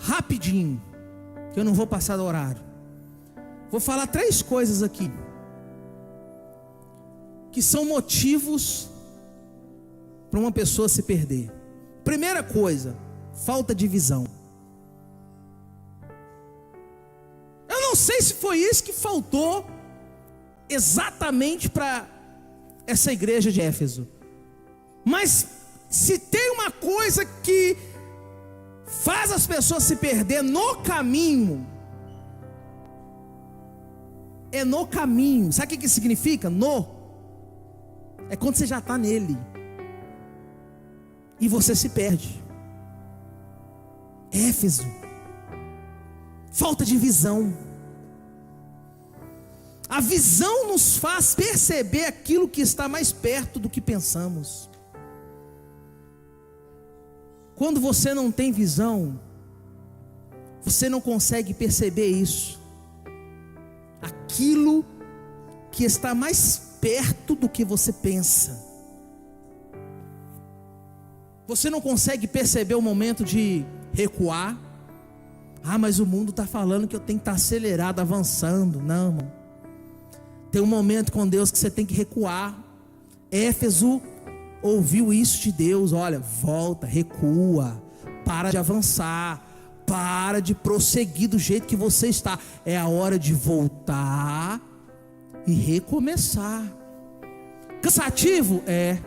Rapidinho, que eu não vou passar do horário. Vou falar 3 coisas aqui que são motivos para uma pessoa se perder. Primeira coisa, falta de visão. Eu não sei se foi isso que faltou exatamente para essa igreja de Éfeso, mas se tem uma coisa que faz as pessoas se perder no caminho, é no caminho. Sabe o que significa? É quando você já está nele e você se perde. Éfeso, falta de visão. A visão nos faz perceber aquilo que está mais perto do que pensamos. Quando você não tem visão, você não consegue perceber isso. Aquilo que está mais perto do que você pensa. Você não consegue perceber o momento de recuar. Mas o mundo está falando que eu tenho que estar acelerado, avançando. Não, irmão. Tem um momento com Deus que você tem que recuar. Éfeso ouviu isso de Deus. Olha, volta, recua, para de avançar, para de prosseguir do jeito que você está. É a hora de voltar e recomeçar. Cansativo? É.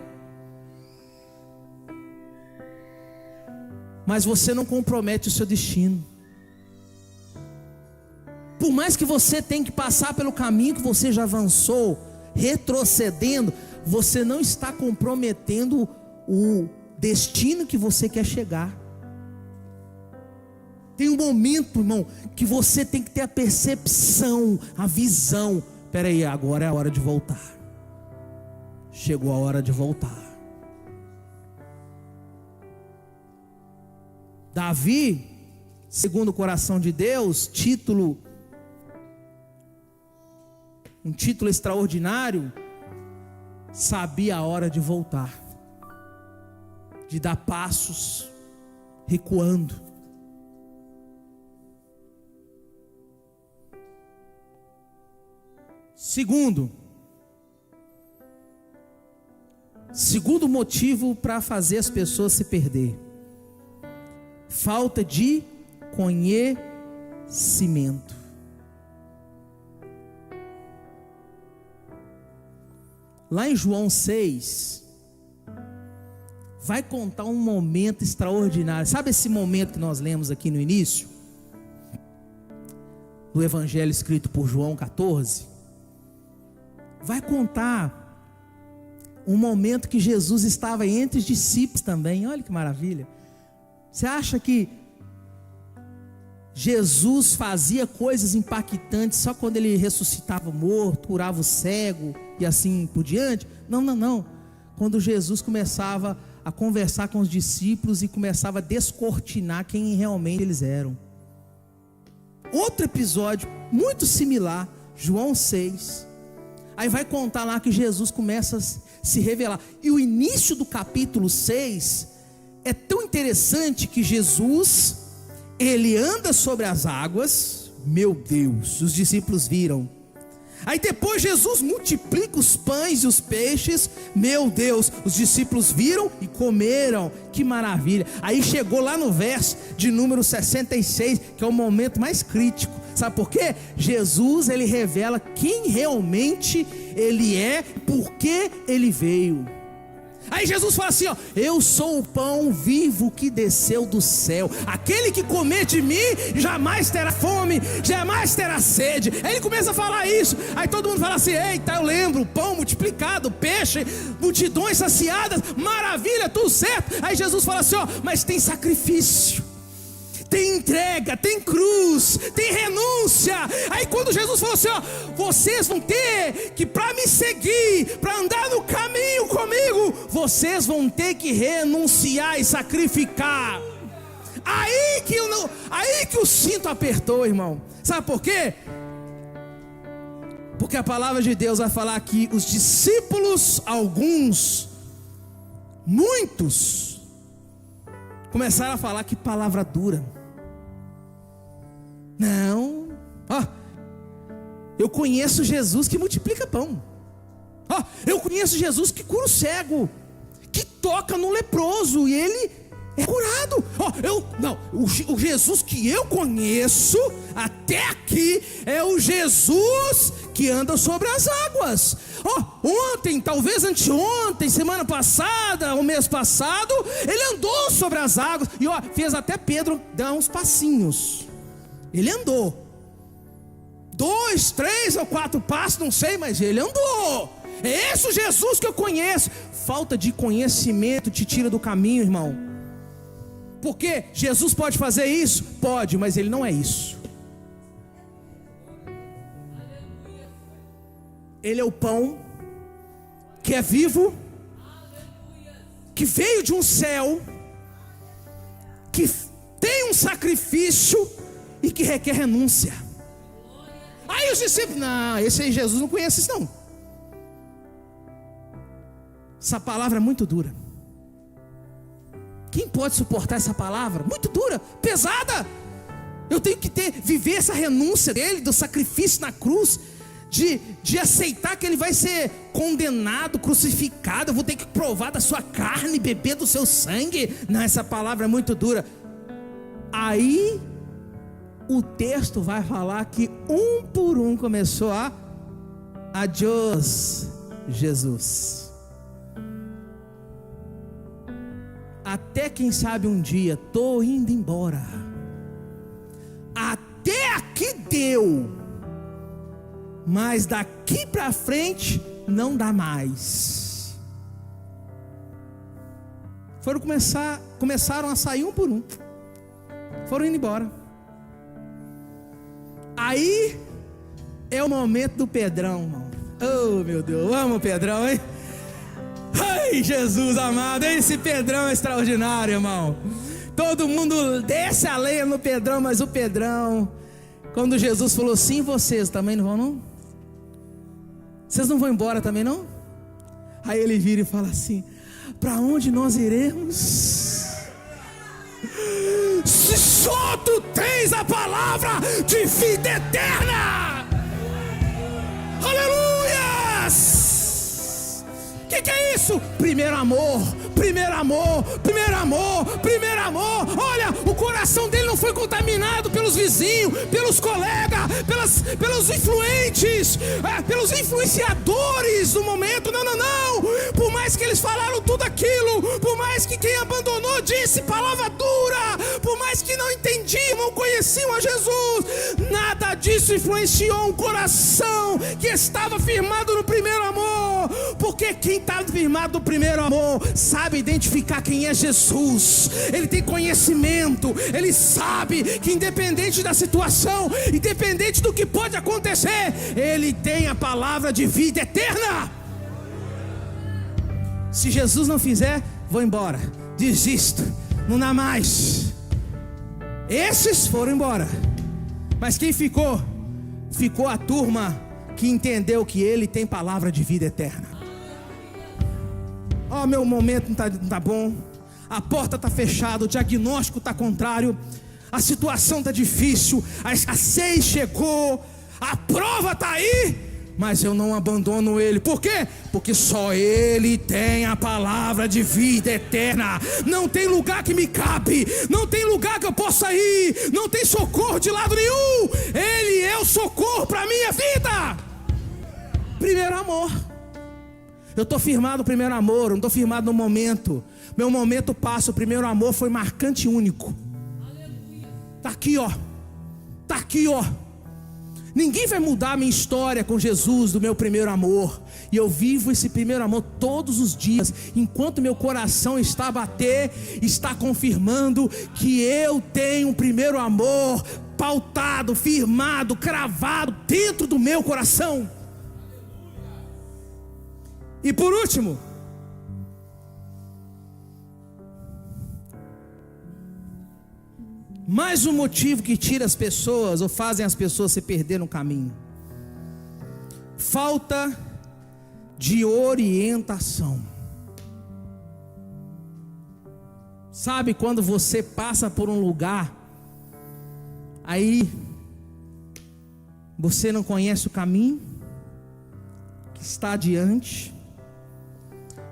Mas você não compromete o seu destino. Por mais que você tenha que passar pelo caminho que você já avançou, retrocedendo, você não está comprometendo o destino que você quer chegar. Tem um momento, irmão, que você tem que ter a percepção, a visão. Espera aí, agora é a hora de voltar. Chegou a hora de voltar. Davi, segundo o coração de Deus, um título extraordinário, sabia a hora de voltar, de dar passos, recuando. Segundo motivo para fazer as pessoas se perder: falta de conhecimento. Lá em João 6, vai contar um momento extraordinário. Sabe esse momento que nós lemos aqui no início? Do evangelho escrito por João 14. Vai contar um momento que Jesus estava entre os discípulos também. Olha que maravilha. Você acha que Jesus fazia coisas impactantes só quando ele ressuscitava o morto, curava o cego e assim por diante? Não. Quando Jesus começava a conversar com os discípulos e começava a descortinar quem realmente eles eram. Outro episódio muito similar, João 6. Aí vai contar lá que Jesus começa a se revelar. E o início do capítulo 6 é tão interessante que Jesus, ele anda sobre as águas. Meu Deus, os discípulos viram. Aí depois Jesus multiplica os pães e os peixes. Meu Deus, os discípulos viram e comeram. Que maravilha. Aí chegou lá no verso de número 66, que é o momento mais crítico. Sabe por quê? Jesus, ele revela quem realmente ele é, por que ele veio. Aí Jesus fala assim, ó: eu sou o pão vivo que desceu do céu. Aquele que comer de mim jamais terá fome, jamais terá sede. Aí ele começa a falar isso. Aí todo mundo fala assim: eita, eu lembro, pão multiplicado, peixe, multidões saciadas, maravilha, tudo certo. Aí Jesus fala assim, ó: mas tem sacrifício, tem entrega, tem cruz, tem renúncia. Aí quando Jesus falou assim, ó: vocês vão ter que, para me seguir, para andar no caminho comigo, vocês vão ter que renunciar e sacrificar. Aí que o cinto apertou, irmão. Sabe por quê? Porque a palavra de Deus vai falar que os discípulos, muitos, começaram a falar: que palavra dura. Não, eu conheço Jesus que multiplica pão. Eu conheço Jesus que cura o cego, que toca no leproso e ele é curado. O Jesus que eu conheço até aqui é o Jesus que anda sobre as águas. Ontem, talvez anteontem, semana passada, o mês passado, ele andou sobre as águas e fez até Pedro dar uns passinhos. Ele andou 2, 3 ou 4 passos, não sei, mas ele andou. É esse o Jesus que eu conheço. Falta de conhecimento te tira do caminho, irmão. Porque Jesus pode fazer isso? Pode, mas ele não é isso. Ele é o pão que é vivo, que veio de um céu, que tem um sacrifício e que requer renúncia. Aí os discípulos: não, esse aí Jesus não conhece isso não. Essa palavra é muito dura. Quem pode suportar essa palavra? Muito dura, pesada. Eu tenho que viver essa renúncia dele, do sacrifício na cruz, de aceitar que ele vai ser condenado, crucificado. Eu vou ter que provar da sua carne, beber do seu sangue. Não, essa palavra é muito dura. Aí o texto vai falar que um por um começou a adiós, Jesus. Até quem sabe um dia, tô indo embora. Até aqui deu, mas daqui para frente não dá mais. Começaram a sair um por um. Foram indo embora. Aí é o momento do Pedrão, irmão. Oh, meu Deus, eu amo o Pedrão, hein? Ai, Jesus amado, esse Pedrão é extraordinário, irmão. Todo mundo desce a lenha no Pedrão, mas o Pedrão, quando Jesus falou sim, vocês também não vão não? Vocês não vão embora também não? Aí ele vira e fala assim: para onde nós iremos? Se só tu tens a palavra de vida eterna. Aleluias! Que é isso? Primeiro amor, primeiro amor, primeiro amor, primeiro amor. Olha, o coração dele não foi contaminado pelos vizinhos, pelos colegas, pelos influentes, pelos influenciadores do momento. Não. Por mais que eles falaram tudo aquilo, por mais que quem abandonou disse palavra dura, por mais que não entendiam, não conheciam a Jesus, nada disso influenciou um coração que estava firmado no primeiro amor. Porque quem está firmado no primeiro amor sabe identificar quem é Jesus. Ele tem conhecimento, ele sabe que independente da situação, independente do que pode acontecer, ele tem a palavra de vida eterna. Se Jesus não fizer, vou embora, desisto, não dá mais. Esses foram embora, mas quem ficou? Ficou a turma que entendeu que ele tem palavra de vida eterna. Ó, meu momento não tá bom, a porta está fechada, o diagnóstico está contrário, a situação está difícil, a escassez chegou, a prova está aí, mas eu não abandono ele. Por quê? Porque só ele tem a palavra de vida eterna. Não tem lugar que me cabe, não tem lugar que eu possa ir, não tem socorro de lado nenhum. Ele é o socorro para a minha vida. Primeiro amor. Eu estou firmado no primeiro amor, não estou firmado no momento. Meu momento passa, o primeiro amor foi marcante e único. Está aqui, ó. Está aqui, ó. Ninguém vai mudar a minha história com Jesus do meu primeiro amor. E eu vivo esse primeiro amor todos os dias. Enquanto meu coração está a bater, está confirmando que eu tenho um primeiro amor pautado, firmado, cravado dentro do meu coração. E por último, mais um motivo que tira as pessoas ou fazem as pessoas se perder no caminho: falta de orientação. Sabe quando você passa por um lugar, aí você não conhece o caminho que está adiante,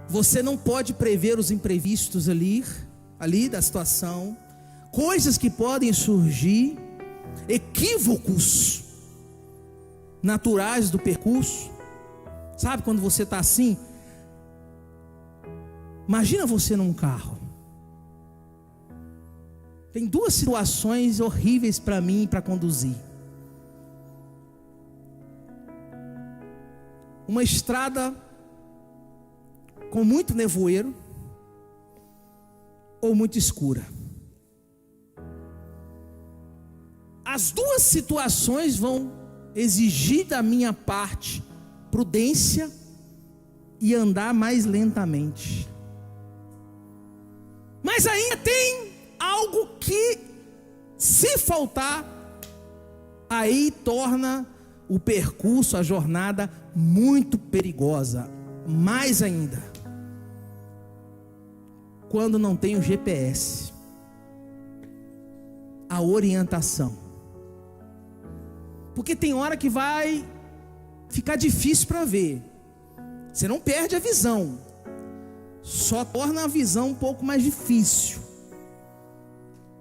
você não pode prever os imprevistos ali da situação, coisas que podem surgir, equívocos naturais do percurso. Sabe quando você está assim? Imagina você num carro. Tem duas situações horríveis para mim para conduzir: uma estrada com muito nevoeiro ou muito escura. As duas situações vão exigir da minha parte prudência e andar mais lentamente. Mas ainda tem algo que, se faltar, aí torna o percurso, a jornada muito perigosa. Mais ainda, quando não tem o GPS, a orientação. Porque tem hora que vai ficar difícil para ver. Você não perde a visão, só torna a visão um pouco mais difícil.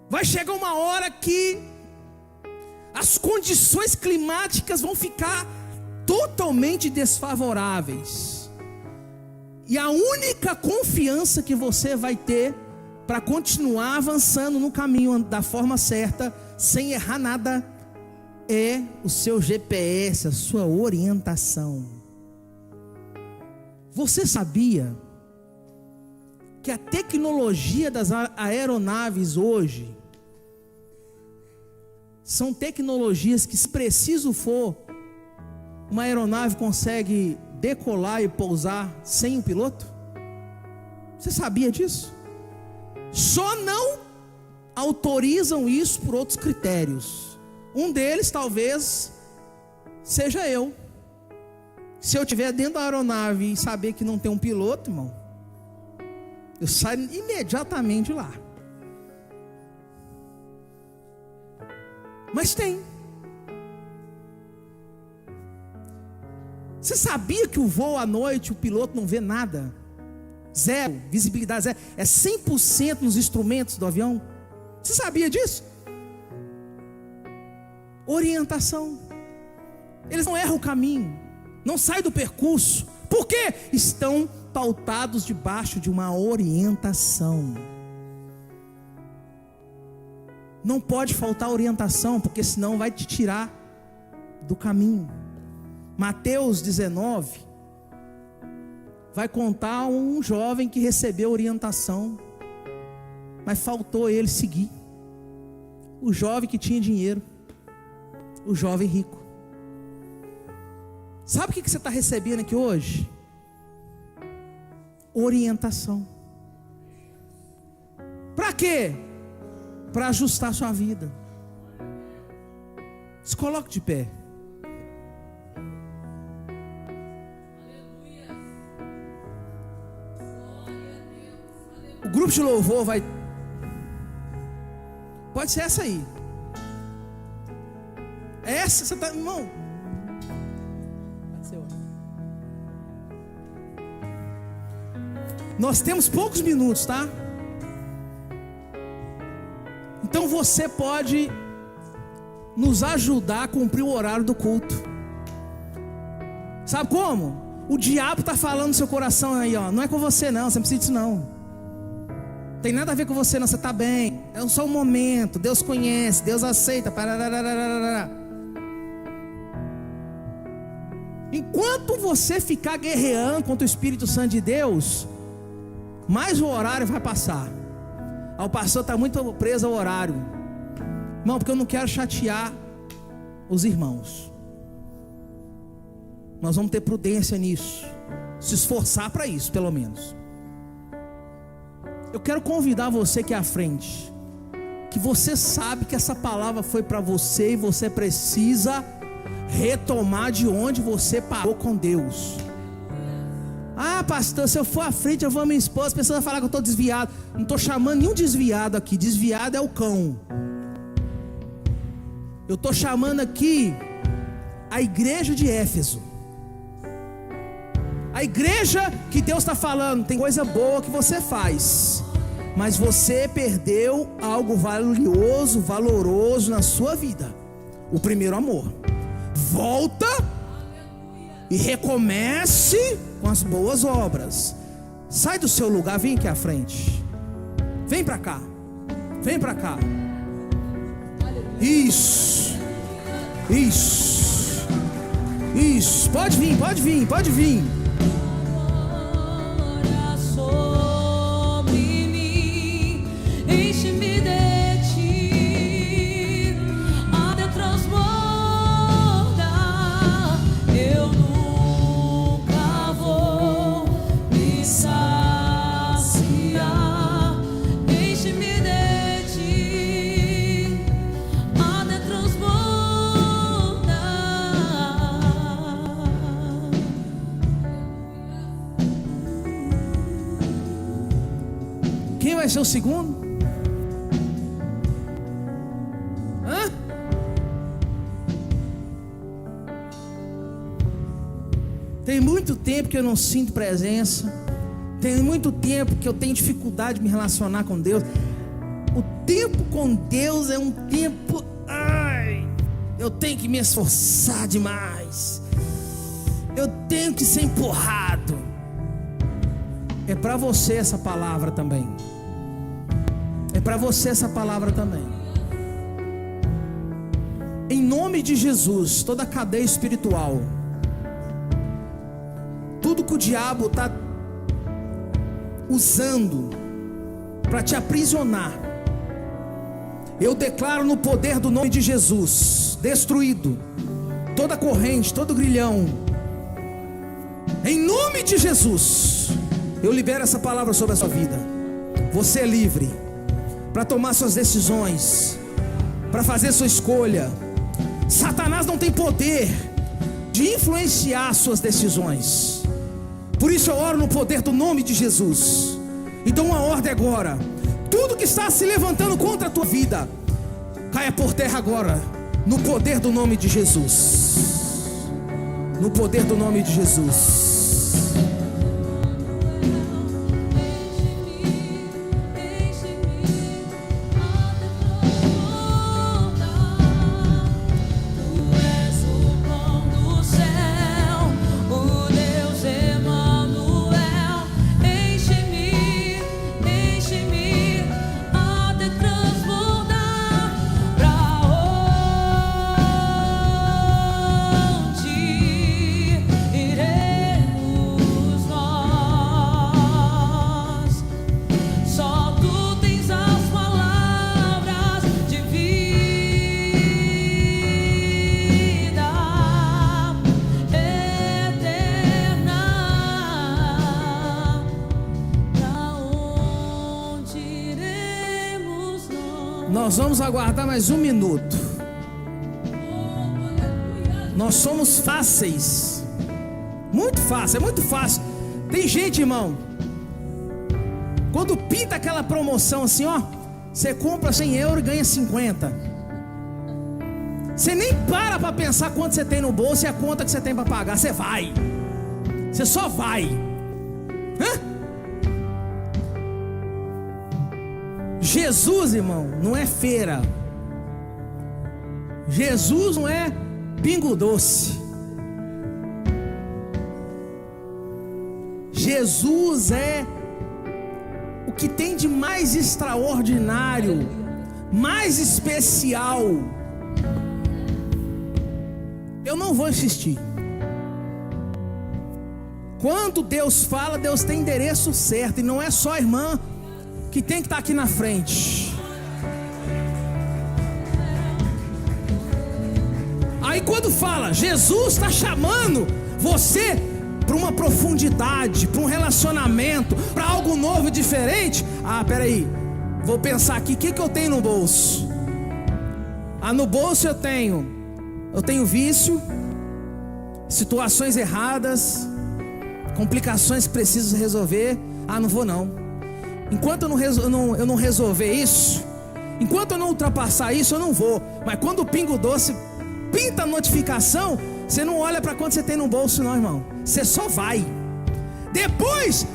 Vai chegar uma hora que as condições climáticas vão ficar totalmente desfavoráveis. E a única confiança que você vai ter para continuar avançando no caminho da forma certa, sem errar nada, é o seu GPS, a sua orientação. Você sabia que a tecnologia das aeronaves hoje são tecnologias que, se preciso for, uma aeronave consegue decolar e pousar sem o piloto? Você sabia disso? Só não autorizam isso por outros critérios. Um deles talvez seja eu. Se eu estiver dentro da aeronave e saber que não tem um piloto, irmão, eu saio imediatamente lá. Mas tem. Você sabia que o voo à noite, o piloto não vê nada? Zero, visibilidade zero. É 100% nos instrumentos do avião. Você sabia disso? Orientação. Eles não erram o caminho, não saem do percurso. Por quê? Estão pautados debaixo de uma orientação. Não pode faltar orientação, porque senão vai te tirar do caminho. Mateus 19 vai contar um jovem que recebeu orientação, mas faltou ele seguir. O jovem que tinha dinheiro, o jovem rico. Sabe o que você está recebendo aqui hoje? Orientação. Para quê? Para ajustar a sua vida. Se coloque de pé. O grupo de louvor vai... Pode ser essa aí. Essa, você está... Irmão, nós temos poucos minutos, tá? Então você pode nos ajudar a cumprir o horário do culto. Sabe como? O diabo está falando no seu coração aí, ó. Não é com você não, você não precisa disso não. Tem nada a ver com você não, você está bem. É só um momento, Deus conhece, Deus aceita. Enquanto você ficar guerreando contra o Espírito Santo de Deus, mais o horário vai passar. O pastor está muito preso ao horário. Irmão, porque eu não quero chatear os irmãos. Nós vamos ter prudência nisso. Se esforçar para isso, pelo menos. Eu quero convidar você aqui à frente, que você sabe que essa palavra foi para você e você precisa retomar de onde você parou com Deus. Ah, pastor, se eu for à frente, eu vou a minha esposa, a pessoa vai falar que eu estou desviado. Não estou chamando nenhum desviado aqui. Desviado é o cão. Eu estou chamando aqui a igreja de Éfeso. A igreja que Deus está falando, tem coisa boa que você faz, mas você perdeu algo valioso, valoroso na sua vida. O primeiro amor. Volta e recomece com as boas obras. Sai do seu lugar, vem aqui à frente. Vem para cá. Vem para cá. Isso. Isso. Isso. Pode vir, pode vir, pode vir. Quem vai ser o segundo? Hã? Tem muito tempo que eu não sinto presença. Tem muito tempo que eu tenho dificuldade de me relacionar com Deus. O tempo com Deus é um tempo eu tenho que me esforçar demais, eu tenho que ser empurrado. É para você essa palavra também. É para você essa palavra também. Em nome de Jesus, toda a cadeia espiritual, tudo que o diabo está usando para te aprisionar, eu declaro no poder do nome de Jesus, destruído toda corrente, todo grilhão. Em nome de Jesus, eu libero essa palavra sobre a sua vida. Você é livre para tomar suas decisões, para fazer sua escolha. Satanás não tem poder de influenciar suas decisões. Por isso eu oro no poder do nome de Jesus. Então uma ordem agora: tudo que está se levantando contra a tua vida, caia por terra agora, no poder do nome de Jesus. No poder do nome de Jesus. Nós vamos aguardar mais um minuto. Nós somos fáceis. Muito fácil, é muito fácil. Tem gente, irmão, quando pinta aquela promoção assim, ó, você compra 100 euros e ganha 50. Você nem para pensar quanto você tem no bolso e a conta que você tem para pagar. Você vai. Você só vai. Hã? Jesus, irmão, não é feira. Jesus não é pingo doce. Jesus é o que tem de mais extraordinário, mais especial. Eu não vou insistir. Quando Deus fala, Deus tem endereço certo. E não é só a irmã que tem que estar aqui na frente. Aí quando fala, Jesus está chamando você para uma profundidade, para um relacionamento, para algo novo e diferente. Ah, peraí, vou pensar aqui, o que eu tenho no bolso? Ah, no bolso eu tenho vício, situações erradas, complicações que preciso resolver. Ah, não vou não. Enquanto eu não resolver isso, enquanto eu não ultrapassar isso, eu não vou. Mas quando o pingo doce pinta a notificação, você não olha para quanto você tem no bolso não, irmão. Você só vai. Depois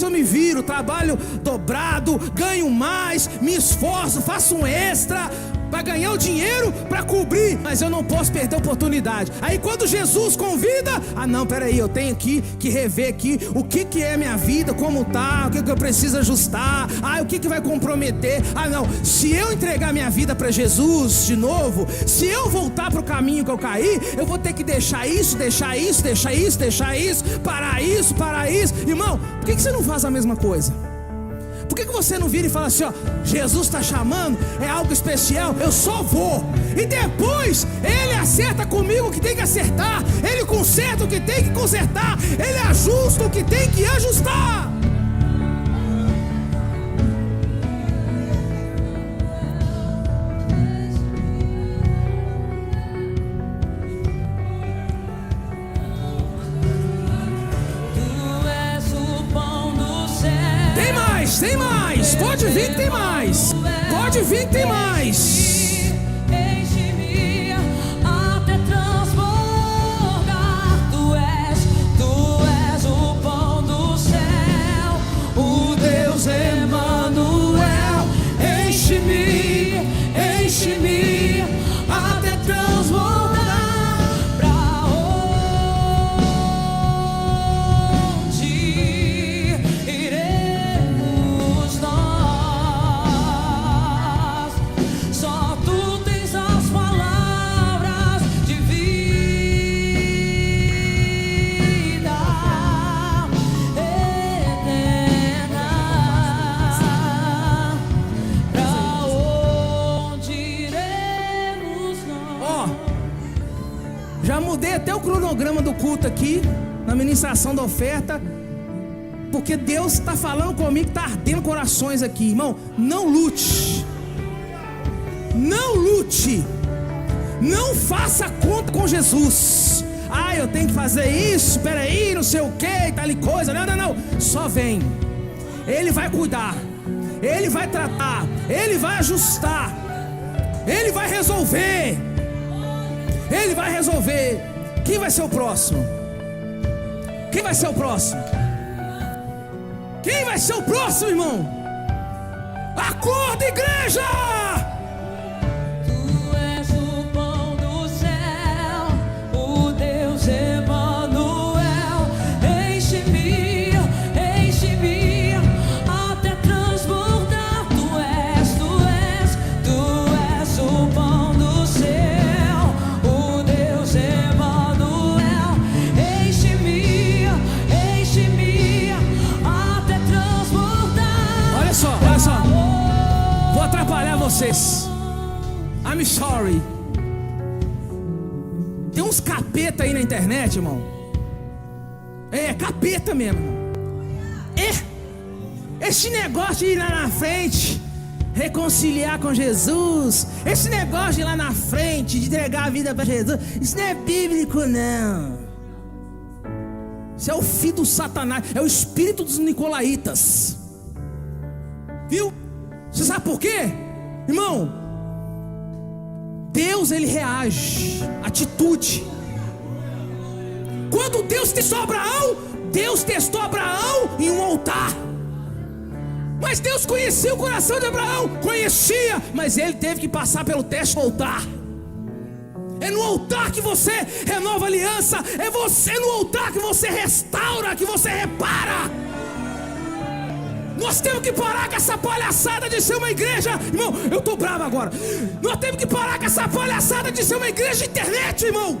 eu me viro, trabalho dobrado, ganho mais, me esforço, faço um extra para ganhar o dinheiro para cobrir, mas eu não posso perder a oportunidade. Aí quando Jesus convida, não, peraí, eu tenho que rever aqui o que é minha vida, como tá, o que eu preciso ajustar, o que vai comprometer. Não, se eu entregar minha vida para Jesus de novo, se eu voltar para o caminho que eu caí, eu vou ter que deixar isso, parar isso. Irmão, por que você não faz a mesma coisa? Por que você não vira e fala assim, ó, Jesus está chamando, é algo especial, eu só vou. E depois Ele acerta comigo o que tem que acertar, Ele conserta o que tem que consertar, Ele ajusta o que tem que ajustar. Tem mais, pode vir que tem mais. Pode vir que tem mais. Enche-me até transbordar. Tu és o pão do céu, o Deus Emanuel. Enche-me até transbordar. cronograma do culto aqui, na ministração da oferta, porque Deus está falando comigo, está ardendo corações aqui, irmão. Não lute, não lute, não faça conta com Jesus. Ah, eu tenho que fazer isso, peraí, não sei o que, tal e coisa. Não, só vem. Ele vai cuidar, Ele vai tratar, Ele vai ajustar, Ele vai resolver. Ele vai resolver. Quem vai ser o próximo? Quem vai ser o próximo? Quem vai ser o próximo, irmão? Acorda, igreja! Tu és o pão do céu, o Deus Emanuel. Enche-me, enche-me, até transbordar. Tu és o pão do céu, o Deus Emanuel. Enche-me, enche-me, até transbordar. Olha só. Vou atrapalhar vocês. I'm sorry. Tem uns capeta aí na internet, irmão. É, capeta mesmo. Esse negócio de ir lá na frente, reconciliar com Jesus, esse negócio de ir lá na frente, de entregar a vida para Jesus, isso não é bíblico, não. Isso é o filho do Satanás, é o espírito dos nicolaítas. Viu? Você sabe por quê? Irmão, Deus, ele reage, atitude. Quando Deus testou Abraão, Deus testou Abraão em um altar. Mas Deus conhecia o coração de Abraão, conhecia, mas ele teve que passar pelo teste do altar. É no altar que você renova a aliança, é você no altar que você restaura, que você repara. Nós temos que parar com essa palhaçada de ser uma igreja. Irmão, eu tô bravo agora. Nós temos que parar com essa palhaçada de ser uma igreja de internet, irmão.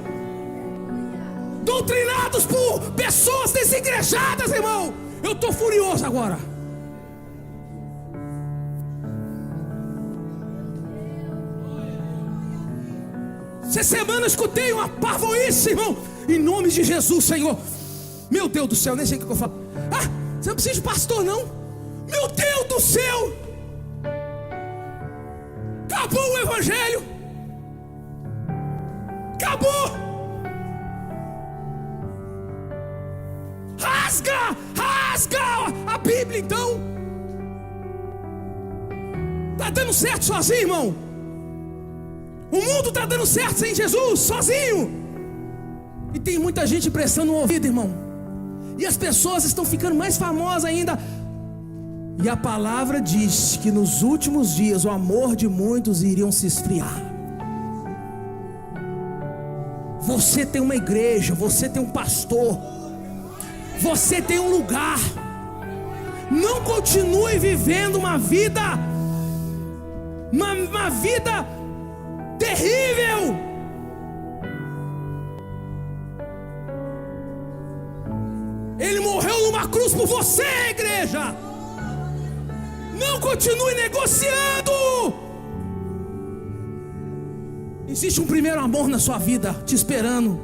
Doutrinados por pessoas desigrejadas, irmão. Eu tô furioso agora. Essa semana eu escutei uma parvoíce, irmão. Em nome de Jesus, Senhor. Meu Deus do céu, nem sei o que eu falo. Ah, você não precisa de pastor, não. Meu Deus do céu! Acabou o evangelho! Acabou! Rasga a Bíblia, então! Tá dando certo sozinho, irmão? O mundo tá dando certo sem Jesus, sozinho! E tem muita gente prestando o ouvido, irmão. E as pessoas estão ficando mais famosas ainda. E a palavra diz que nos últimos dias o amor de muitos iriam se esfriar. Você tem uma igreja, você tem um pastor, você tem um lugar. Não continue vivendo uma vida terrível. Ele morreu numa cruz por você, igreja. Não continue negociando. Existe um primeiro amor na sua vida te esperando.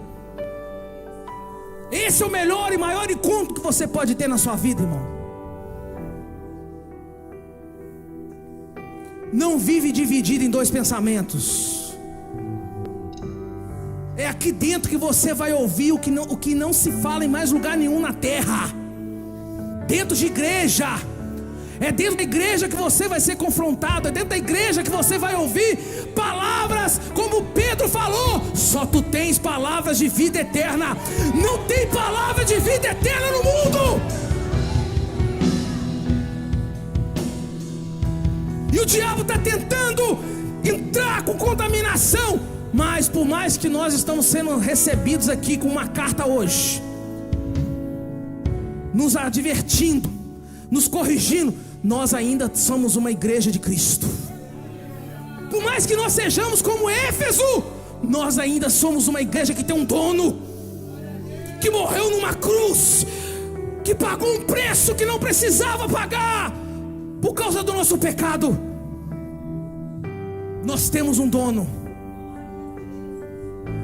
Esse é o melhor e maior encontro que você pode ter na sua vida, irmão. Não vive dividido em dois pensamentos. É aqui dentro que você vai ouvir o que não se fala em mais lugar nenhum na terra. Dentro de igreja. É dentro da igreja que você vai ser confrontado. É dentro da igreja que você vai ouvir palavras como Pedro falou. Só tu tens palavras de vida eterna. Não tem palavra de vida eterna no mundo. E o diabo está tentando entrar com contaminação. Mas por mais que nós estamos sendo recebidos aqui com uma carta hoje, nos advertindo, nos corrigindo, nós ainda somos uma igreja de Cristo. Por mais que nós sejamos como Éfeso, nós ainda somos uma igreja que tem um dono, que morreu numa cruz, que pagou um preço que não precisava pagar, por causa do nosso pecado. Nós temos um dono,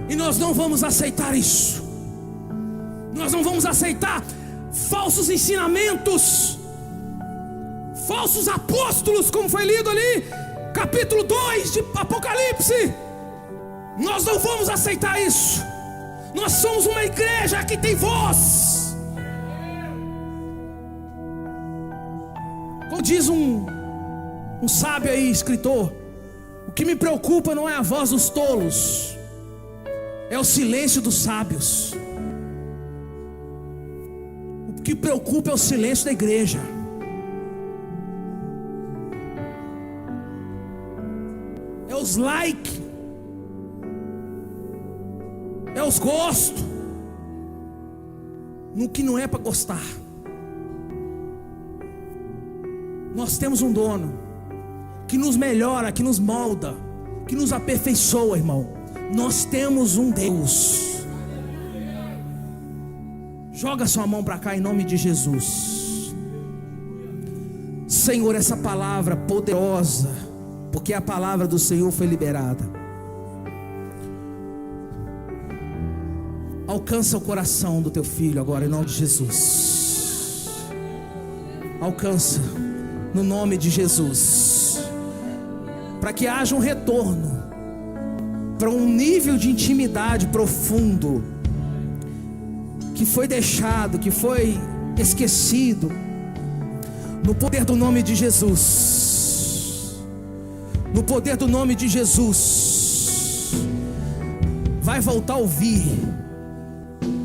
e nós não vamos aceitar isso. Nós não vamos aceitar falsos ensinamentos, falsos apóstolos, como foi lido ali, capítulo 2 de Apocalipse. Nós não vamos aceitar isso. Nós somos uma igreja que tem voz. Como diz um sábio aí, escritor, o que me preocupa não é a voz dos tolos, é o silêncio dos sábios. O que preocupa é o silêncio da igreja. É os like, é os gosto, no que não é para gostar. Nós temos um dono que nos melhora, que nos molda, que nos aperfeiçoa, irmão. Nós temos um Deus. Joga sua mão para cá em nome de Jesus. Senhor, essa palavra poderosa, porque a palavra do Senhor foi liberada, alcança o coração do teu filho agora em nome de Jesus. Alcança no nome de Jesus, para que haja um retorno para um nível de intimidade profundo que foi deixado, que foi esquecido. No poder do nome de Jesus, no poder do nome de Jesus, vai voltar a ouvir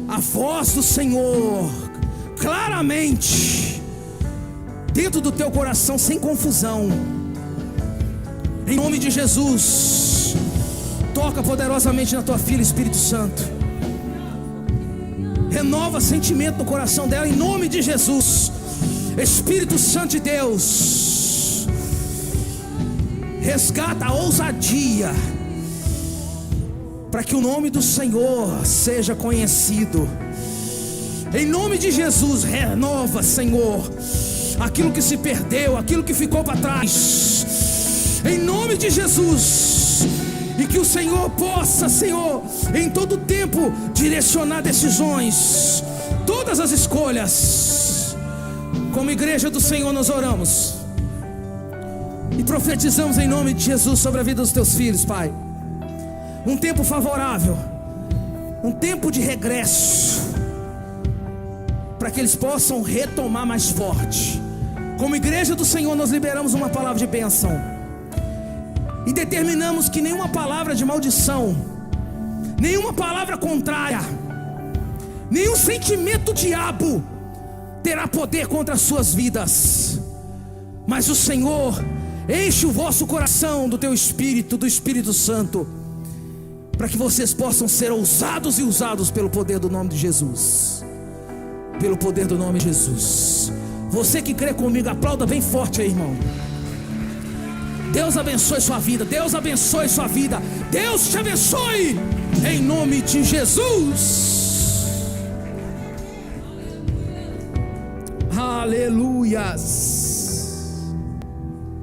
a voz do Senhor claramente dentro do teu coração, sem confusão. Em nome de Jesus, toca poderosamente na tua filha, Espírito Santo. Renova sentimento no coração dela, em nome de Jesus. Espírito Santo de Deus, resgata a ousadia, para que o nome do Senhor seja conhecido. Em nome de Jesus, renova, Senhor, aquilo que se perdeu, aquilo que ficou para trás. Em nome de Jesus. E que o Senhor possa, Senhor, em todo tempo direcionar decisões, todas as escolhas. Como igreja do Senhor nós oramos e profetizamos em nome de Jesus sobre a vida dos teus filhos, Pai. Um tempo favorável, um tempo de regresso, para que eles possam retomar mais forte. Como igreja do Senhor nós liberamos uma palavra de bênção e determinamos que nenhuma palavra de maldição, nenhuma palavra contrária, nenhum sentimento diabo terá poder contra as suas vidas. Mas o Senhor enche o vosso coração do teu Espírito, do Espírito Santo, para que vocês possam ser ousados e usados pelo poder do nome de Jesus. Pelo poder do nome de Jesus. Você que crê comigo, aplauda bem forte aí, irmão. Deus abençoe sua vida. Deus abençoe sua vida. Deus te abençoe em nome de Jesus. Aleluias.